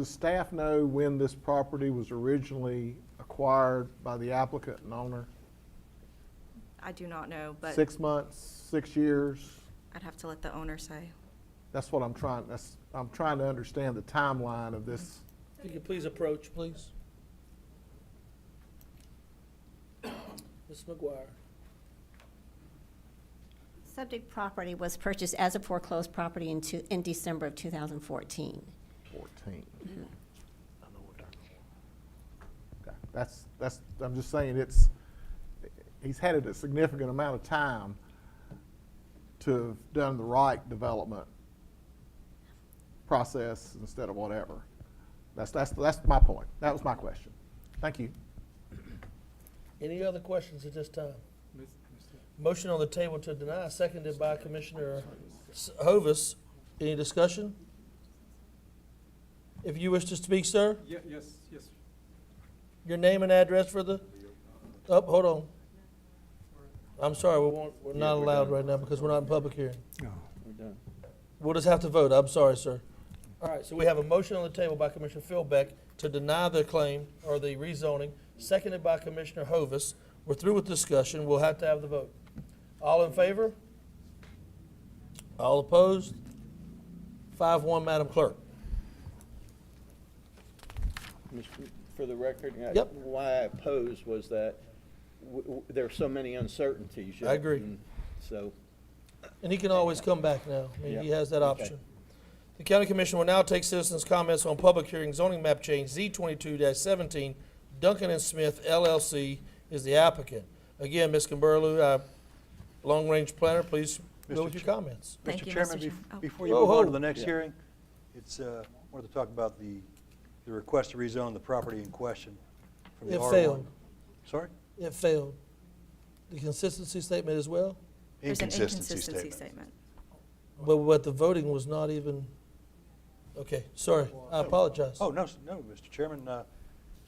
staff know when this property was originally acquired by the applicant and owner? I do not know, but 6 months, 6 years? I'd have to let the owner say. That's what I'm trying to understand the timeline of this. If you could please approach, please. Ms. McGuire. Subject property was purchased as a foreclosed property in December of 2014. 14. Okay. I'm just saying he's had it a significant amount of time to have done the right development process instead of whatever. That's my point. That was my question. Thank you. Any other questions at this time? Motion on the table to deny, seconded by Commissioner Hovis. Any discussion? If you wish to speak, sir? Yes. Your name and address for the, hold on. I'm sorry, we're not allowed right now because we're not in public hearing. We're done. We'll just have to vote. I'm sorry, sir. All right, so we have a motion on the table by Commissioner Philbeck to deny the claim or the rezoning, seconded by Commissioner Hovis. We're through with discussion. We'll have to have the vote. All in favor? All opposed? 5-1, Madam Clerk. For the record, Yep. why I opposed was that there are so many uncertainties yet. I agree. And he can always come back now. I mean, he has that option. The County Commission will now take citizens' comments on public hearing zoning map change Z22-17 Duncan and Smith LLC is the applicant. Again, Ms. Kimberly, long-range planner, please go with your comments. Thank Mr. you, Chairman, Mr. Chair- oh. before you Whoa, move on whoa. to the next Yeah. hearing, it's, I wanted to talk about the request to rezone the property in question from the It R1. failed. Sorry? It failed. The consistency statement as well? There's an Inconsistency inconsistency statement. statement. But the voting was not even, okay, sorry, I apologize. Oh, no, Mr. Chairman.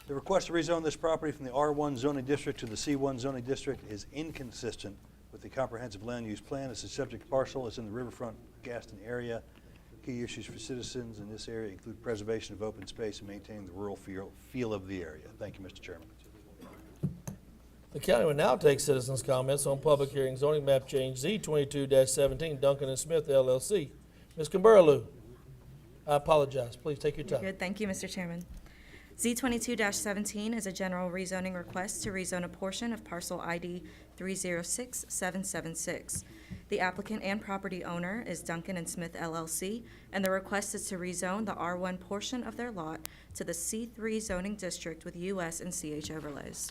The request to rezone this property from the R1 zoning district to the C1 zoning district is inconsistent with the comprehensive land use plan. It's a subject parcel. It's in the riverfront Gaston area. Key issues for citizens in this area include preservation of open space and maintaining the rural feel of the area. Thank you, Mr. Chairman. The county will now take citizens' comments on public hearing zoning map change Z 22-17 Duncan and Smith LLC. Ms. Kimberly, I apologize. Please take your You're time. good. Thank you, Mr. Chairman. Z22-17 is a general rezoning request to rezone a portion of parcel ID 306776. The applicant and property owner is Duncan and Smith LLC, and the request is to rezone the R1 portion of their lot to the C3 zoning district with US and CH overlays.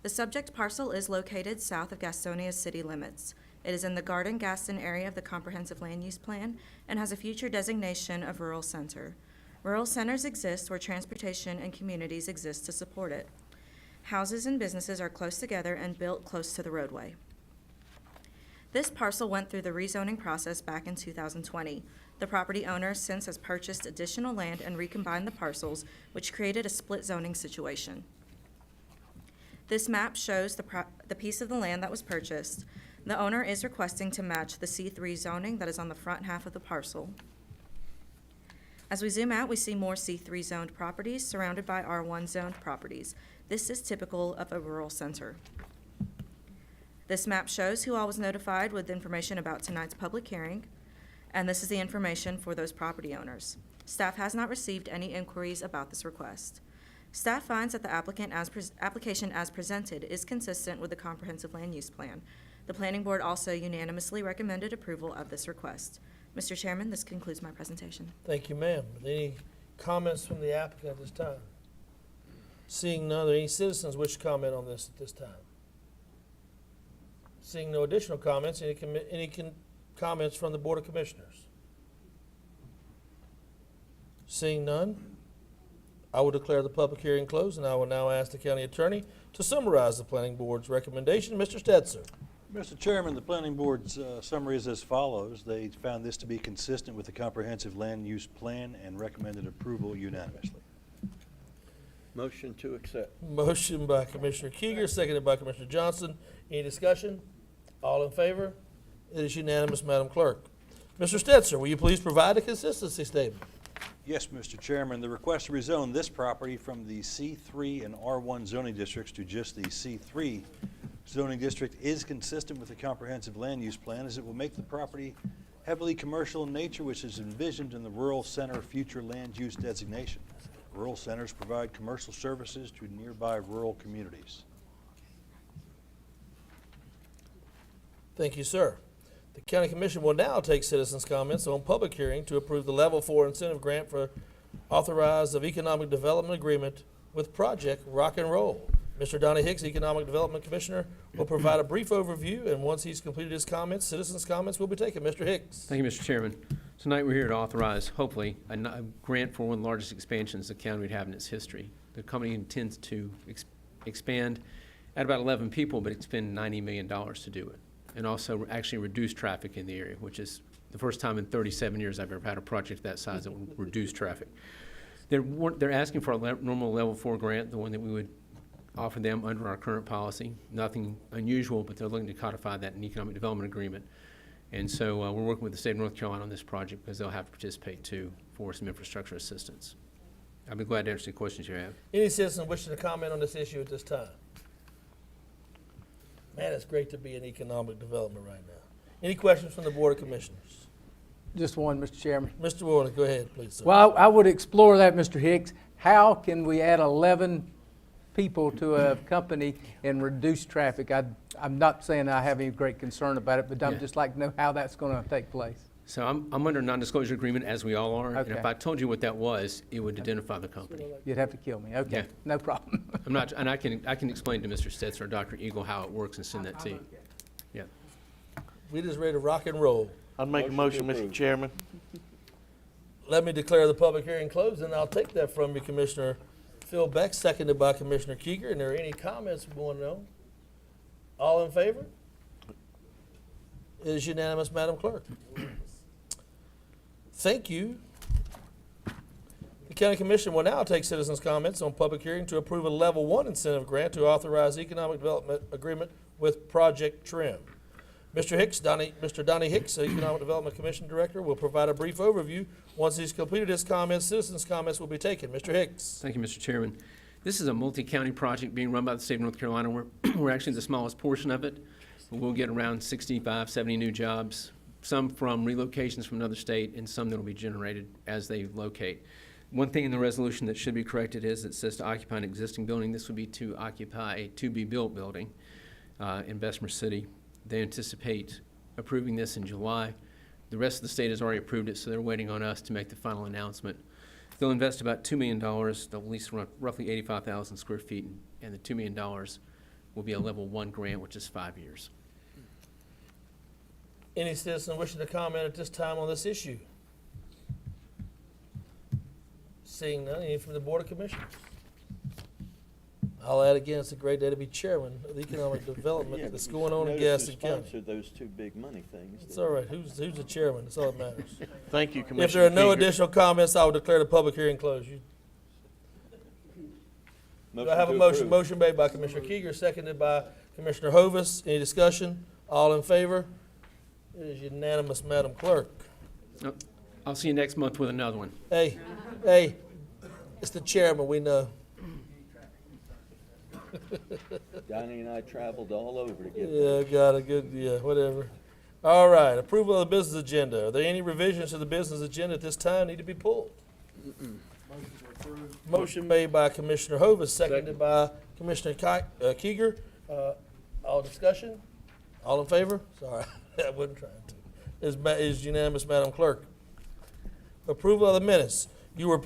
The subject parcel is located south of Gastonia's city limits. It is in the Garden-Gaston area of the Comprehensive Land Use Plan and has a future designation of rural center. Rural centers exist where transportation and communities exist to support it. Houses and businesses are close together and built close to the roadway. This parcel went through the rezoning process back in 2020. The property owner since has purchased additional land and recombined the parcels, which created a split zoning situation. This map shows the piece of the land that was purchased. The owner is requesting to match the C3 zoning that is on the front half of the parcel. As we zoom out, we see more C3 zoned properties surrounded by R1 zoned properties. This is typical of a rural center. This map shows who all was notified with information about tonight's public hearing, and this is the information for those property owners. Staff has not received any inquiries about this request. Staff finds that the application as presented is consistent with the Comprehensive Land Use Plan. The Planning Board also unanimously recommended approval of this request. Mr. Chairman, this concludes my presentation. Thank you, ma'am. Any comments from the applicant at this time? Seeing none, are there any citizens wish to comment on this at this time? Seeing no additional comments, any comments from the Board of Commissioners? Seeing none, I will declare the public hearing closed, and I will now ask the county attorney to summarize the planning board's recommendation. Mr. Stetzer. Mr. Chairman, the planning board's summary is as follows. They found this to be consistent with the comprehensive land use plan and recommended approval unanimously. Motion to accept. Motion by Commissioner Kieger, seconded by Commissioner Johnson. Any discussion? All in favor? It is unanimous, Madam Clerk. Mr. Stetzer, will you please provide a consistency statement? Yes, Mr. Chairman. The request to rezone this property from the C3 and R1 zoning districts to just the C3 zoning district is consistent with the comprehensive land use plan, as it will make the property heavily commercial in nature, which is envisioned in the rural center future land use designation. Rural centers provide commercial services to nearby rural communities. Thank you, sir. The County Commission will now take citizens' comments on public hearing to approve the Level 4 incentive grant for authorized of economic development agreement with Project Rock and Roll. Mr. Donnie Hicks, Economic Development Commissioner, will provide a brief overview, and once he's completed his comments, citizens' comments will be taken. Mr. Hicks. Thank you, Mr. Chairman. Tonight we're here to authorize, hopefully, a grant for one of the largest expansions the county would have in its history. The company intends to expand at about 11 people, but expend $90 million to do it, and also actually reduce traffic in the area, which is the first time in 37 years I've ever had a project that size that will reduce traffic. They're asking for a normal Level 4 grant, the one that we would offer them under our current policy. Nothing unusual, but they're looking to codify that in economic development agreement. And so we're working with the state of North Carolina on this project because they'll have to participate too for some infrastructure assistance. I'll be glad to answer any questions you have. Any citizen wishing to comment on this issue at this time? Man, it's great to be in economic development right now. Any questions from the Board of Commissioners? Just one, Mr. Chairman. Mr. Warner, go ahead, please, sir. Well, I would explore that, Mr. Hicks. How can we add 11 people to a company and reduce traffic? I'm not saying I have any great concern about it, but I'd just like to know how that's going to take place. So I'm under a non-disclosure agreement, as we all are. And Okay. if I told you what that was, it would identify the company. You'd have to kill me. Okay, Yeah. no problem. I'm not, and I can explain to Mr. Stetzer or Dr. Eagle how it works and send that to you. Yeah. We just ready to rock and roll. I'd make a motion, to Mr. approve. Chairman. Let me declare the public hearing closed, and I'll take that from you, Commissioner Phil Beck, seconded by Commissioner Kieger. And are there any comments we want to know? All in favor? It is unanimous, Madam Clerk. Thank you. The County Commission will now take citizens' comments on public hearing to approve a Level 1 incentive grant to authorize economic development agreement with Project Trim. Mr. Donnie Hicks, the Economic Development Commission Director, will provide a brief overview. Once he's completed his comments, citizens' comments will be taken. Mr. Hicks. Thank you, Mr. Chairman. This is a multi-county project being run by the state of North Carolina. We're actually the smallest portion of it. We'll get around 65, 70 new jobs, some from relocations from another state and some that will be generated as they locate. One thing in the resolution that should be corrected is it says to occupy an existing building. This would be to occupy a to-be-built building in Bessemer City. They anticipate approving this in July. The rest of the state has already approved it, so they're waiting on us to make the final announcement. They'll invest about $2 million. They'll lease roughly 85,000 square feet, and the $2 million will be a Level 1 grant, which is 5 years. Any citizen wishing to comment at this time on this issue? Seeing none, any from the Board of Commissioners? I'll add again, it's a great day to be chairman of the economic development that's going on in Gaston County. Sponsored those two big money things. It's all right. Who's the chairman? That's all that matters. Thank you, Commissioner If there are no Kieger. additional comments, I will declare the public hearing closed. Do I have a motion? Motion made by Commissioner Kieger, seconded by Commissioner Hovis. Any discussion? All in favor? It is unanimous, Madam Clerk. I'll see you next month with another one. Hey, it's the chairman, we know. Donnie and I traveled all over to get Yeah, got a good, whatever. All right, approval of the business agenda. Are there any revisions to the business agenda at this time need to be pulled? Motion made by Commissioner Hovis, seconded by Commissioner Kieger. All discussion? All in favor? Sorry, I wasn't trying to. Is unanimous, Madam Clerk. Approval of the minutes. You were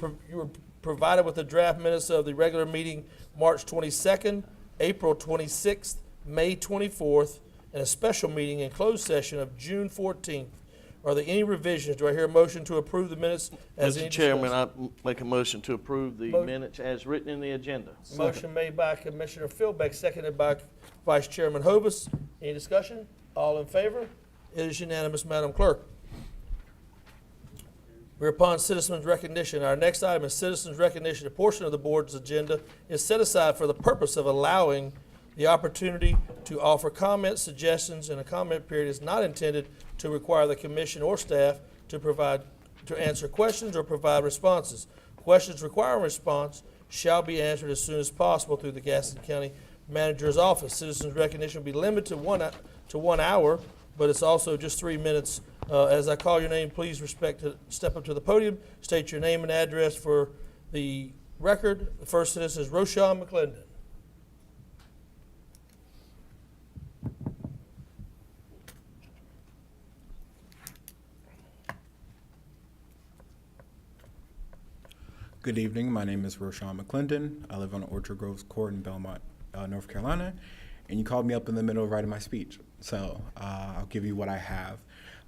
provided with the draft minutes of the regular meeting March 22nd, April 26th, May 24th, and a special meeting in closed session of June 14th. Are there any revisions? Do I hear a motion to approve the minutes as any Mr. Chairman, discussion? I make a motion to approve the minutes as written in the agenda. Motion made by Commissioner Philbeck, seconded by Vice Chairman Hovis. Any discussion? All in favor? It is unanimous, Madam Clerk. We're upon citizens' recognition. Our next item is citizens' recognition. A portion of the board's agenda is set aside for the purpose of allowing the opportunity to offer comments, suggestions, and a comment period is not intended to require the commission or staff to answer questions or provide responses. Questions requiring response shall be answered as soon as possible through the Gaston County Manager's Office. Citizens' recognition will be limited to 1 hour, but it's also just 3 minutes. As I call your name, please step up to the podium, state your name and address for the record. The first citizen is Roshan McClendon. Good evening. My name is Roshan McClendon. I live on Orchard Groves Court in Belmont, North Carolina. And you called me up in the middle of writing my speech. So I'll give you what I have.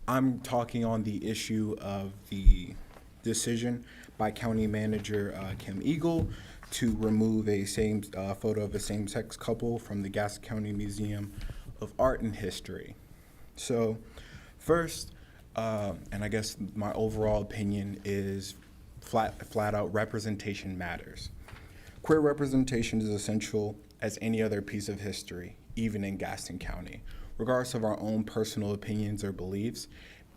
I'm talking on the issue of the decision by County Manager Kim Eagle to remove a photo of a same-sex couple from the Gaston County Museum of Art and History. So first, and I guess my overall opinion is flat out representation matters. Queer representation is essential as any other piece of history, even in Gaston County. Regardless of our own personal opinions or beliefs,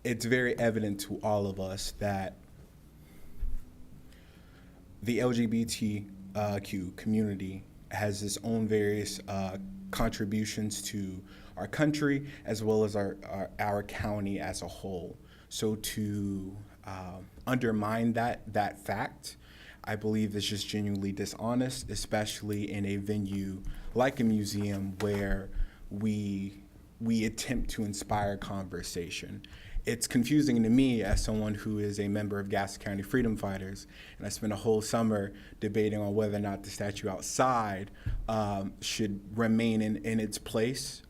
it's very evident to all of us that the LGBTQ community has its own various contributions to our country as well as our county as a whole. So to undermine that fact, I believe is just genuinely dishonest, especially in a venue like a museum where we attempt to inspire conversation. it's confusing to me as someone who is a member of Gaston County Freedom Fighters, and I spent a whole summer debating on whether or not the statue outside should remain in its place.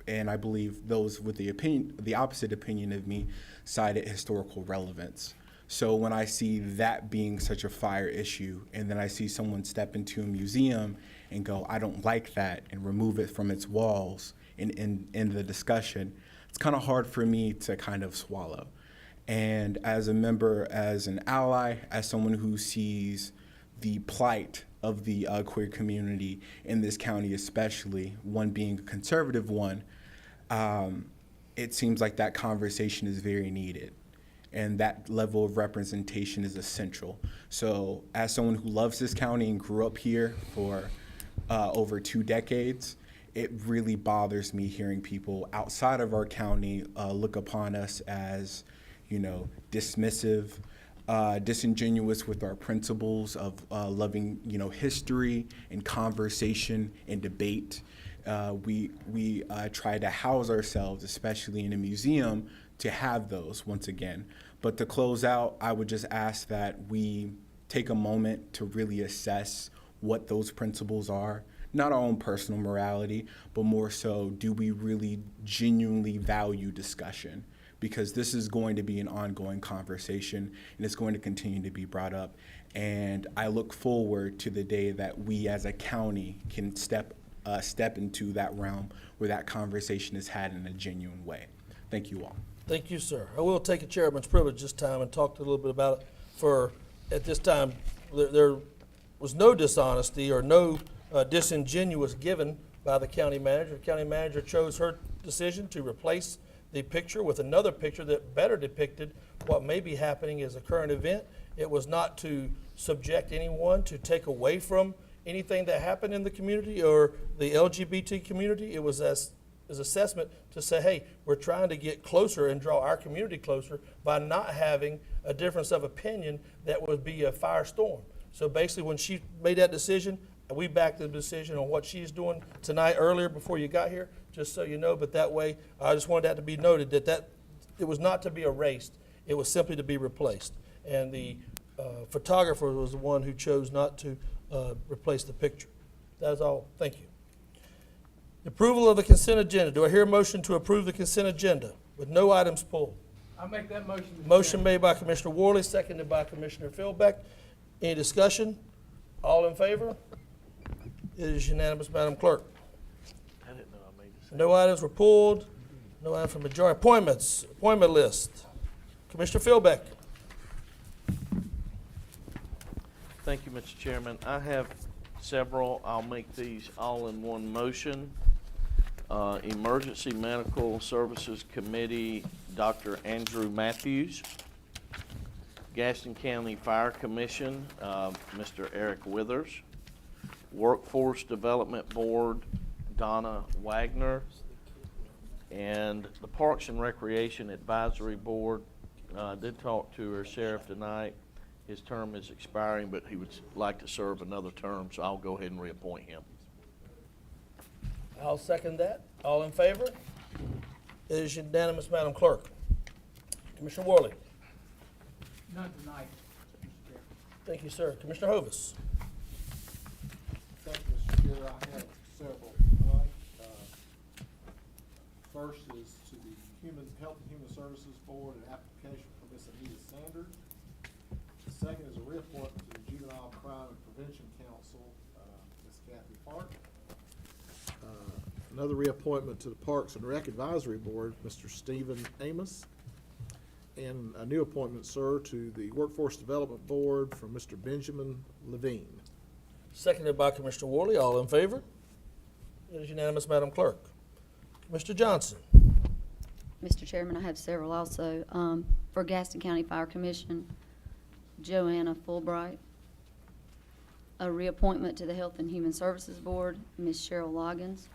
And I believe those with the opposite opinion of me cited historical relevance. So when I see that being such a fire issue, and then I see someone step into a museum and go, I don't like that, and remove it from its walls in the discussion, it's kind of hard for me to kind of swallow. And as a member, as an ally, as someone who sees the plight of the queer community in this county especially, one being a conservative one, it seems like that conversation is very needed. And that level of representation is essential. So as someone who loves this county and grew up here for over 2 decades, it really bothers me hearing people outside of our county look upon us as, dismissive, disingenuous with our principles of loving, history and conversation and debate. We try to house ourselves, especially in a museum, to have those once again. But to close out, I would just ask that we take a moment to really assess what those principles are. Not our own personal morality, but more so, do we really genuinely value discussion? Because this is going to be an ongoing conversation, and it's going to continue to be brought up. And I look forward to the day that we as a county can step into that realm where that conversation is had in a genuine way. Thank you all. Thank you, sir. I will take a chairman's privilege this time and talk a little bit about it. At this time, there was no dishonesty or no disingenuous given by the county manager. The county manager chose her decision to replace the picture with another picture that better depicted what may be happening as a current event. It was not to subject anyone to take away from anything that happened in the community or the LGBT community. It was as assessment to say, hey, we're trying to get closer and draw our community closer by not having a difference of opinion that would be a firestorm. So basically, when she made that decision, we backed the decision on what she's doing tonight earlier before you got here, just so you know. But that way, I just wanted that to be noted that it was not to be erased. It was simply to be replaced. And the photographer was the one who chose not to replace the picture. That's all. Thank you. Approval of the consent agenda. Do I hear a motion to approve the consent agenda with no items pulled? I'll make that motion. Motion made by Commissioner Worley, seconded by Commissioner Philbeck. Any discussion? All in favor? It is unanimous, Madam Clerk. I didn't know I made this. No items were pulled. No items from majority. Appointments. Appointment list. Commissioner Philbeck. Thank you, Mr. Chairman. I have several. I'll make these all in one motion. Emergency Medical Services Committee, Dr. Andrew Matthews. Gaston County Fire Commission, Mr. Eric Withers. Workforce Development Board, Donna Wagner. And the Parks and Recreation Advisory Board, I did talk to our sheriff tonight. His term is expiring, but he would like to serve another term, so I'll go ahead and reappoint him. I'll second that. All in favor? It is unanimous, Madam Clerk. Commissioner Worley. None tonight, Mr. Chair. Thank you, sir. Commissioner Hovis. Thank you, Mr. Chair. I have several tonight. First is to the Health and Human Services Board, an application for Ms. Anita Sanders. The second is a reappointment to the Juvenile Crime and Prevention Council, Ms. Kathy Park. Another reappointment to the Parks and Rec Advisory Board, Mr. Stephen Amos. And a new appointment, sir, to the Workforce Development Board from Mr. Benjamin Levine. Seconded by Commissioner Worley. All in favor? It is unanimous, Madam Clerk. Mr. Johnson. Mr. Chairman, I have several also. For Gaston County Fire Commission, Joanna Fulbright. A reappointment to the Health and Human Services Board, Ms. Cheryl Loggins.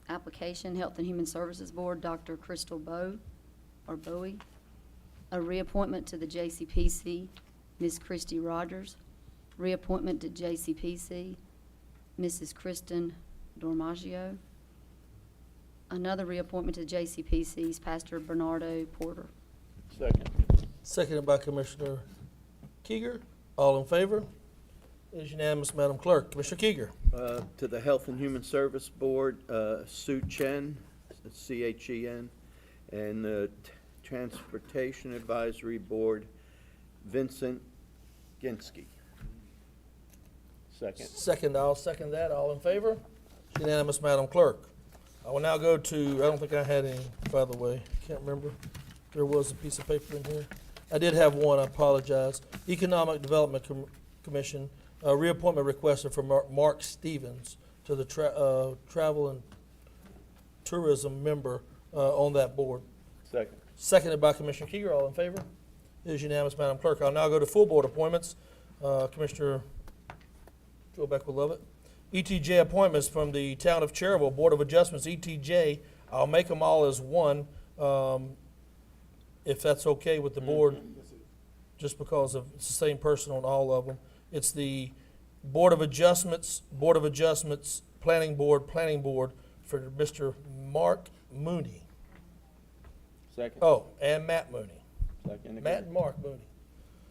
Application, Health and Human Services Board, Dr. Crystal Bowie. A reappointment to the JCPC, Ms. Christy Rogers. Reappointment to JCPC, Mrs. Kristen Dormaggio. Another reappointment to JCPC's Pastor Bernardo Porter. Second. Seconded by Commissioner Keeger. All in favor? It is unanimous, Madam Clerk. Commissioner Keeger. To the Health and Human Service Board, Sue Chen, C-H-E-N, and the Transportation Advisory Board, Vincent Ginsky. Second. Second, I'll second that. All in favor? It's unanimous, Madam Clerk. I will now go to, I don't think I had any, by the way. Can't remember. There was a piece of paper in here. I did have one, I apologize. Economic Development Commission, reappointment requested for Mark Stevens to the Travel and Tourism member on that board. Second. Seconded by Commissioner Keeger. All in favor? It is unanimous, Madam Clerk. I'll now go to full board appointments. Commissioner Philbeck will love it. ETJ appointments from the Town of Cherryville Board of Adjustments, ETJ. I'll make them all as one, if that's okay with the board, just because of it's the same person on all of them. It's the Board of Adjustments, Planning Board for Mr. Mark Mooney. Second. Oh, and Matt Mooney. Second. Matt and Mark Mooney.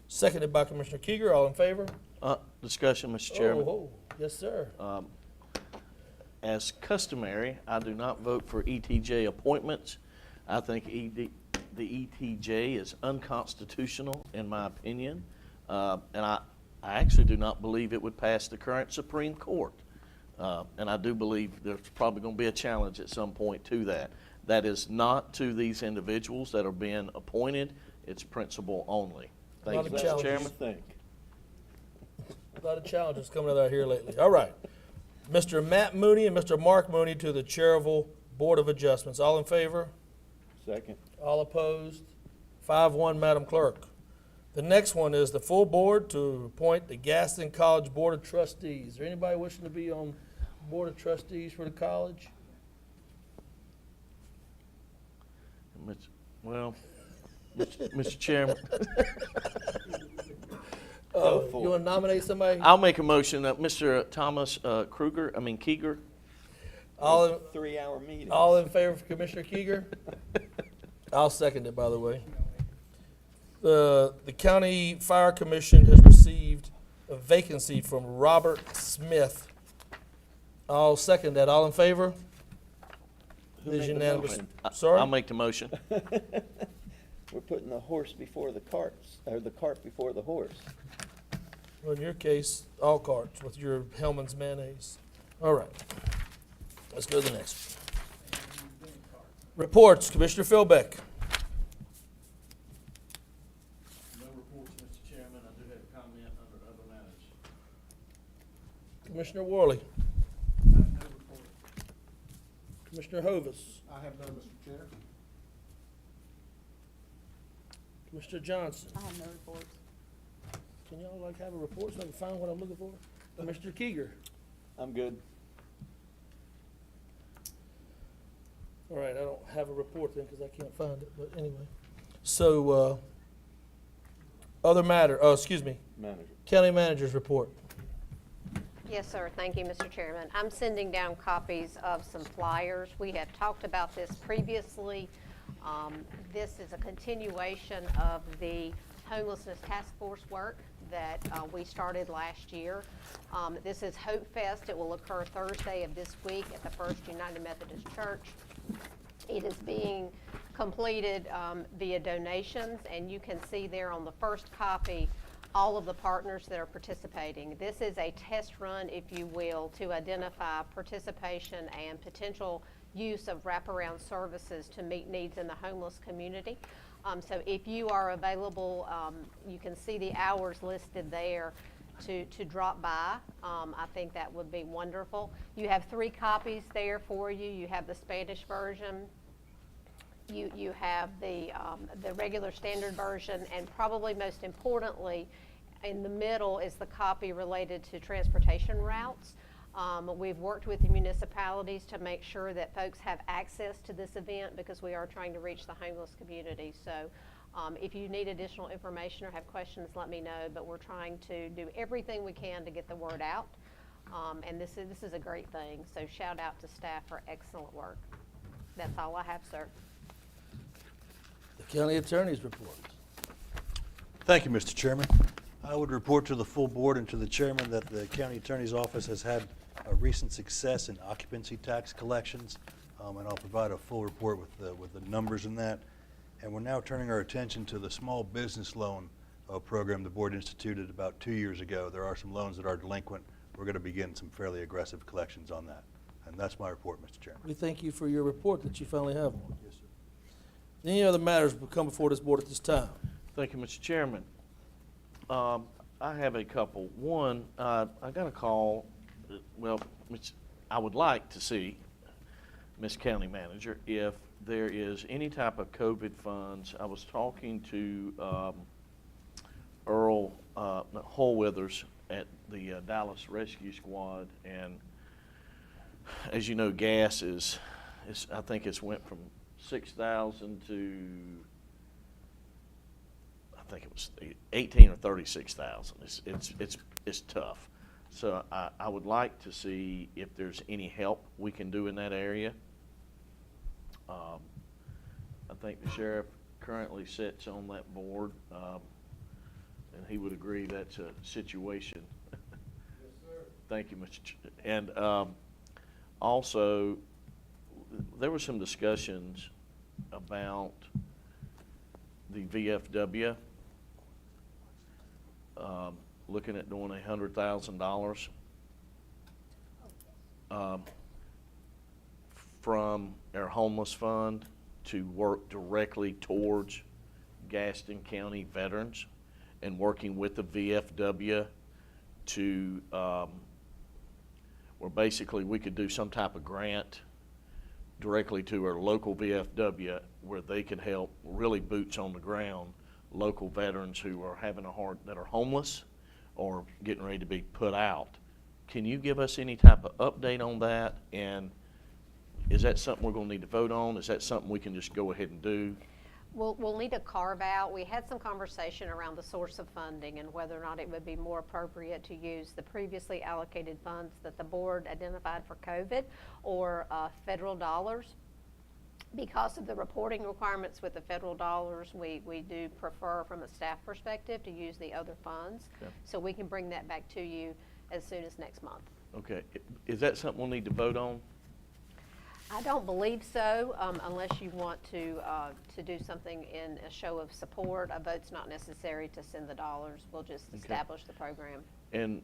Seconded by Commissioner Keeger. All in favor? Discussion, Mr. Chairman. Oh, yes, sir. As customary, I do not vote for ETJ appointments. I think the ETJ is unconstitutional, in my opinion, and I actually do not believe it would pass the current Supreme Court. And I do believe there's probably going to be a challenge at some point to that. That is not to these individuals that are being appointed. It's principle only. Thank you, Mr. Chairman. A lot of challenges coming out here lately. All right. Mr. Matt Mooney and Mr. Mark Mooney to the Cherryville Board of Adjustments. All in favor? Second. All opposed? 5-1, Madam Clerk. The next one is the full board to appoint the Gaston College Board of Trustees. Is there anybody wishing to be on Board of Trustees for the college? Well, Mr. Chairman. You want to nominate somebody? I'll make a motion that Mr. Thomas Keeger. All in, 3-hour meeting. All in favor of Commissioner Keeger? I'll second it, by the way. The County Fire Commission has received a vacancy from Robert Smith. I'll second that. All in favor? It is unanimous. Sorry? I'll make the motion. We're putting the horse before the carts, or the cart before the horse. Well, in your case, all carts with your Hellman's mayonnaise. All right. Let's go to the next one. Reports, Commissioner Philbeck. No reports, Mr. Chairman. I do have a comment under other matters. Commissioner Worley. I have no report. Commissioner Hovis. I have none, Mr. Chair. Commissioner Johnson. I have no reports. Can y'all have a report so I can find what I'm looking for? Commissioner Keeger. I'm good. All right, I don't have a report then because I can't find it, but anyway. So, other matter, Manager. County Manager's report. Yes, sir. Thank you, Mr. Chairman. I'm sending down copies of some flyers. We had talked about this previously. This is a continuation of the homelessness task force work that we started last year. This is Hope Fest. It will occur Thursday of this week at the First United Methodist Church. It is being completed via donations, and you can see there on the first copy all of the partners that are participating. This is a test run, if you will, to identify participation and potential use of wraparound services to meet needs in the homeless community. So if you are available, you can see the hours listed there to drop by. I think that would be wonderful. You have 3 copies there for you. You have the Spanish version. You have the regular standard version, and probably most importantly, in the middle is the copy related to transportation routes. We've worked with the municipalities to make sure that folks have access to this event because we are trying to reach the homeless community. So if you need additional information or have questions, let me know, but we're trying to do everything we can to get the word out. And this is a great thing, so shout out to staff for excellent work. That's all I have, sir. The county attorney's report. Thank you, Mr. Chairman. I would report to the full board and to the chairman that the county attorney's office has had a recent success in occupancy tax collections, and I'll provide a full report with the numbers in that. And we're now turning our attention to the small business loan program the board instituted about 2 years ago. There are some loans that are delinquent. We're going to begin some fairly aggressive collections on that. And that's my report, Mr. Chairman. We thank you for your report that you finally have one. Yes, sir. Any other matters will come before this board at this time? Thank you, Mr. Chairman. I have a couple. One, I got a call, well, I would like to see, Ms. County Manager, if there is any type of COVID funds. I was talking to Earl Holwithers at the Dallas Rescue Squad, and as you know, gas is I think it's went from 6,000 to, I think it was 18 or 36,000. It's tough. So I would like to see if there's any help we can do in that area. I think the sheriff currently sits on that board, and he would agree that's a situation. Yes, sir. Thank you, Mr. And also, there were some discussions about the VFW, looking at doing $100,000 from our homeless fund to work directly towards Gaston County veterans, and working with the VFW to where basically we could do some type of grant directly to our local VFW where they could help really boots on the ground local veterans who are that are homeless or getting ready to be put out. Can you give us any type of update on that? And is that something we're going to need to vote on? Is that something we can just go ahead and do? We'll need to carve out. We had some conversation around the source of funding and whether or not it would be more appropriate to use the previously allocated funds that the board identified for COVID or federal dollars. Because of the reporting requirements with the federal dollars, we do prefer from a staff perspective to use the other funds. Okay. So we can bring that back to you as soon as next month. Okay. Is that something we'll need to vote on? I don't believe so, unless you want to do something in a show of support. A vote's not necessary to send the dollars. We'll just establish the program. And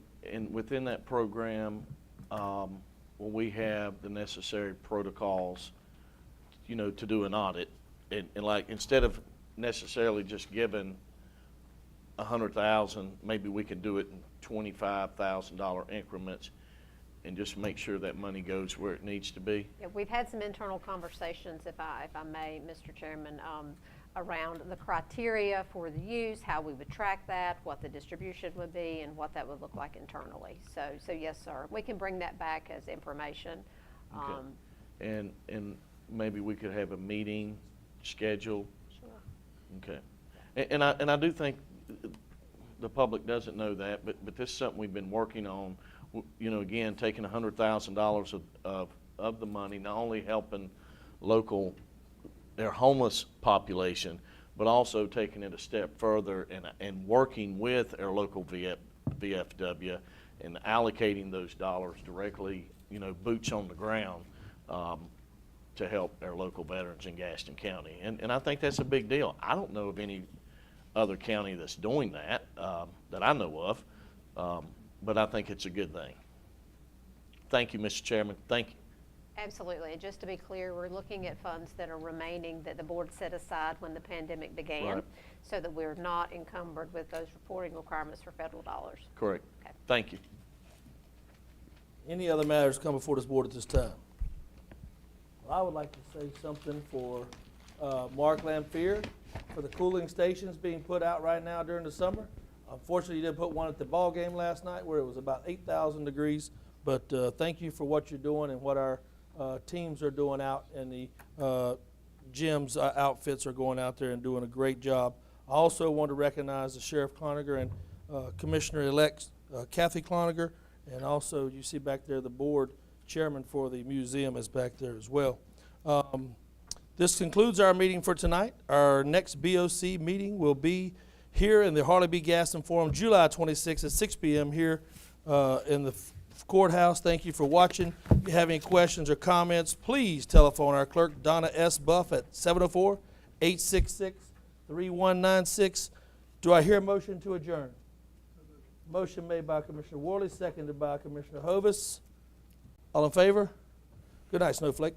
within that program, will we have the necessary protocols, you know, to do an audit? And like, instead of necessarily just giving $100,000, maybe we can do it in $25,000 increments and just make sure that money goes where it needs to be? Yeah, we've had some internal conversations, if I may, Mr. Chairman, around the criteria for the use, how we would track that, what the distribution would be, and what that would look like internally. So yes, sir, we can bring that back as information. Okay. And maybe we could have a meeting scheduled. Sure. Okay. And I do think the public doesn't know that, but this is something we've been working on. You know, again, taking $100,000 of the money, not only helping their homeless population, but also taking it a step further and working with our local VFW and allocating those dollars directly, you know, boots on the ground, to help our local veterans in Gaston County. And I think that's a big deal. I don't know of any other county that's doing that, that I know of. But I think it's a good thing. Thank you, Mr. Chairman. Thank you. Absolutely. And just to be clear, we're looking at funds that are remaining that the board set aside when the pandemic began, right, so that we're not encumbered with those reporting requirements for federal dollars. Correct. Okay. Thank you. Any other matters come before this board at this time? Well, I would like to say something for Mark Lamphere for the cooling stations being put out right now during the summer. Unfortunately, you didn't put one at the ball game last night where it was about 8,000 degrees. But thank you for what you're doing and what our teams are doing out in the gyms. Outfits are going out there and doing a great job. I also want to recognize the Sheriff Cloninger and Commissioner-elect Kathy Cloninger. And also, you see back there the board chairman for the museum is back there as well. This concludes our meeting for tonight. Our next BOC meeting will be here in the Harley B. Gaston Forum, July 26th at 6 p.m. here in the courthouse. Thank you for watching. If you have any questions or comments, please telephone our clerk, Donna S. Buff, at 704-866-3196. Do I hear a motion to adjourn? Motion made by Commissioner Worley, seconded by Commissioner Hovis. All in favor? Good night, Snowflake.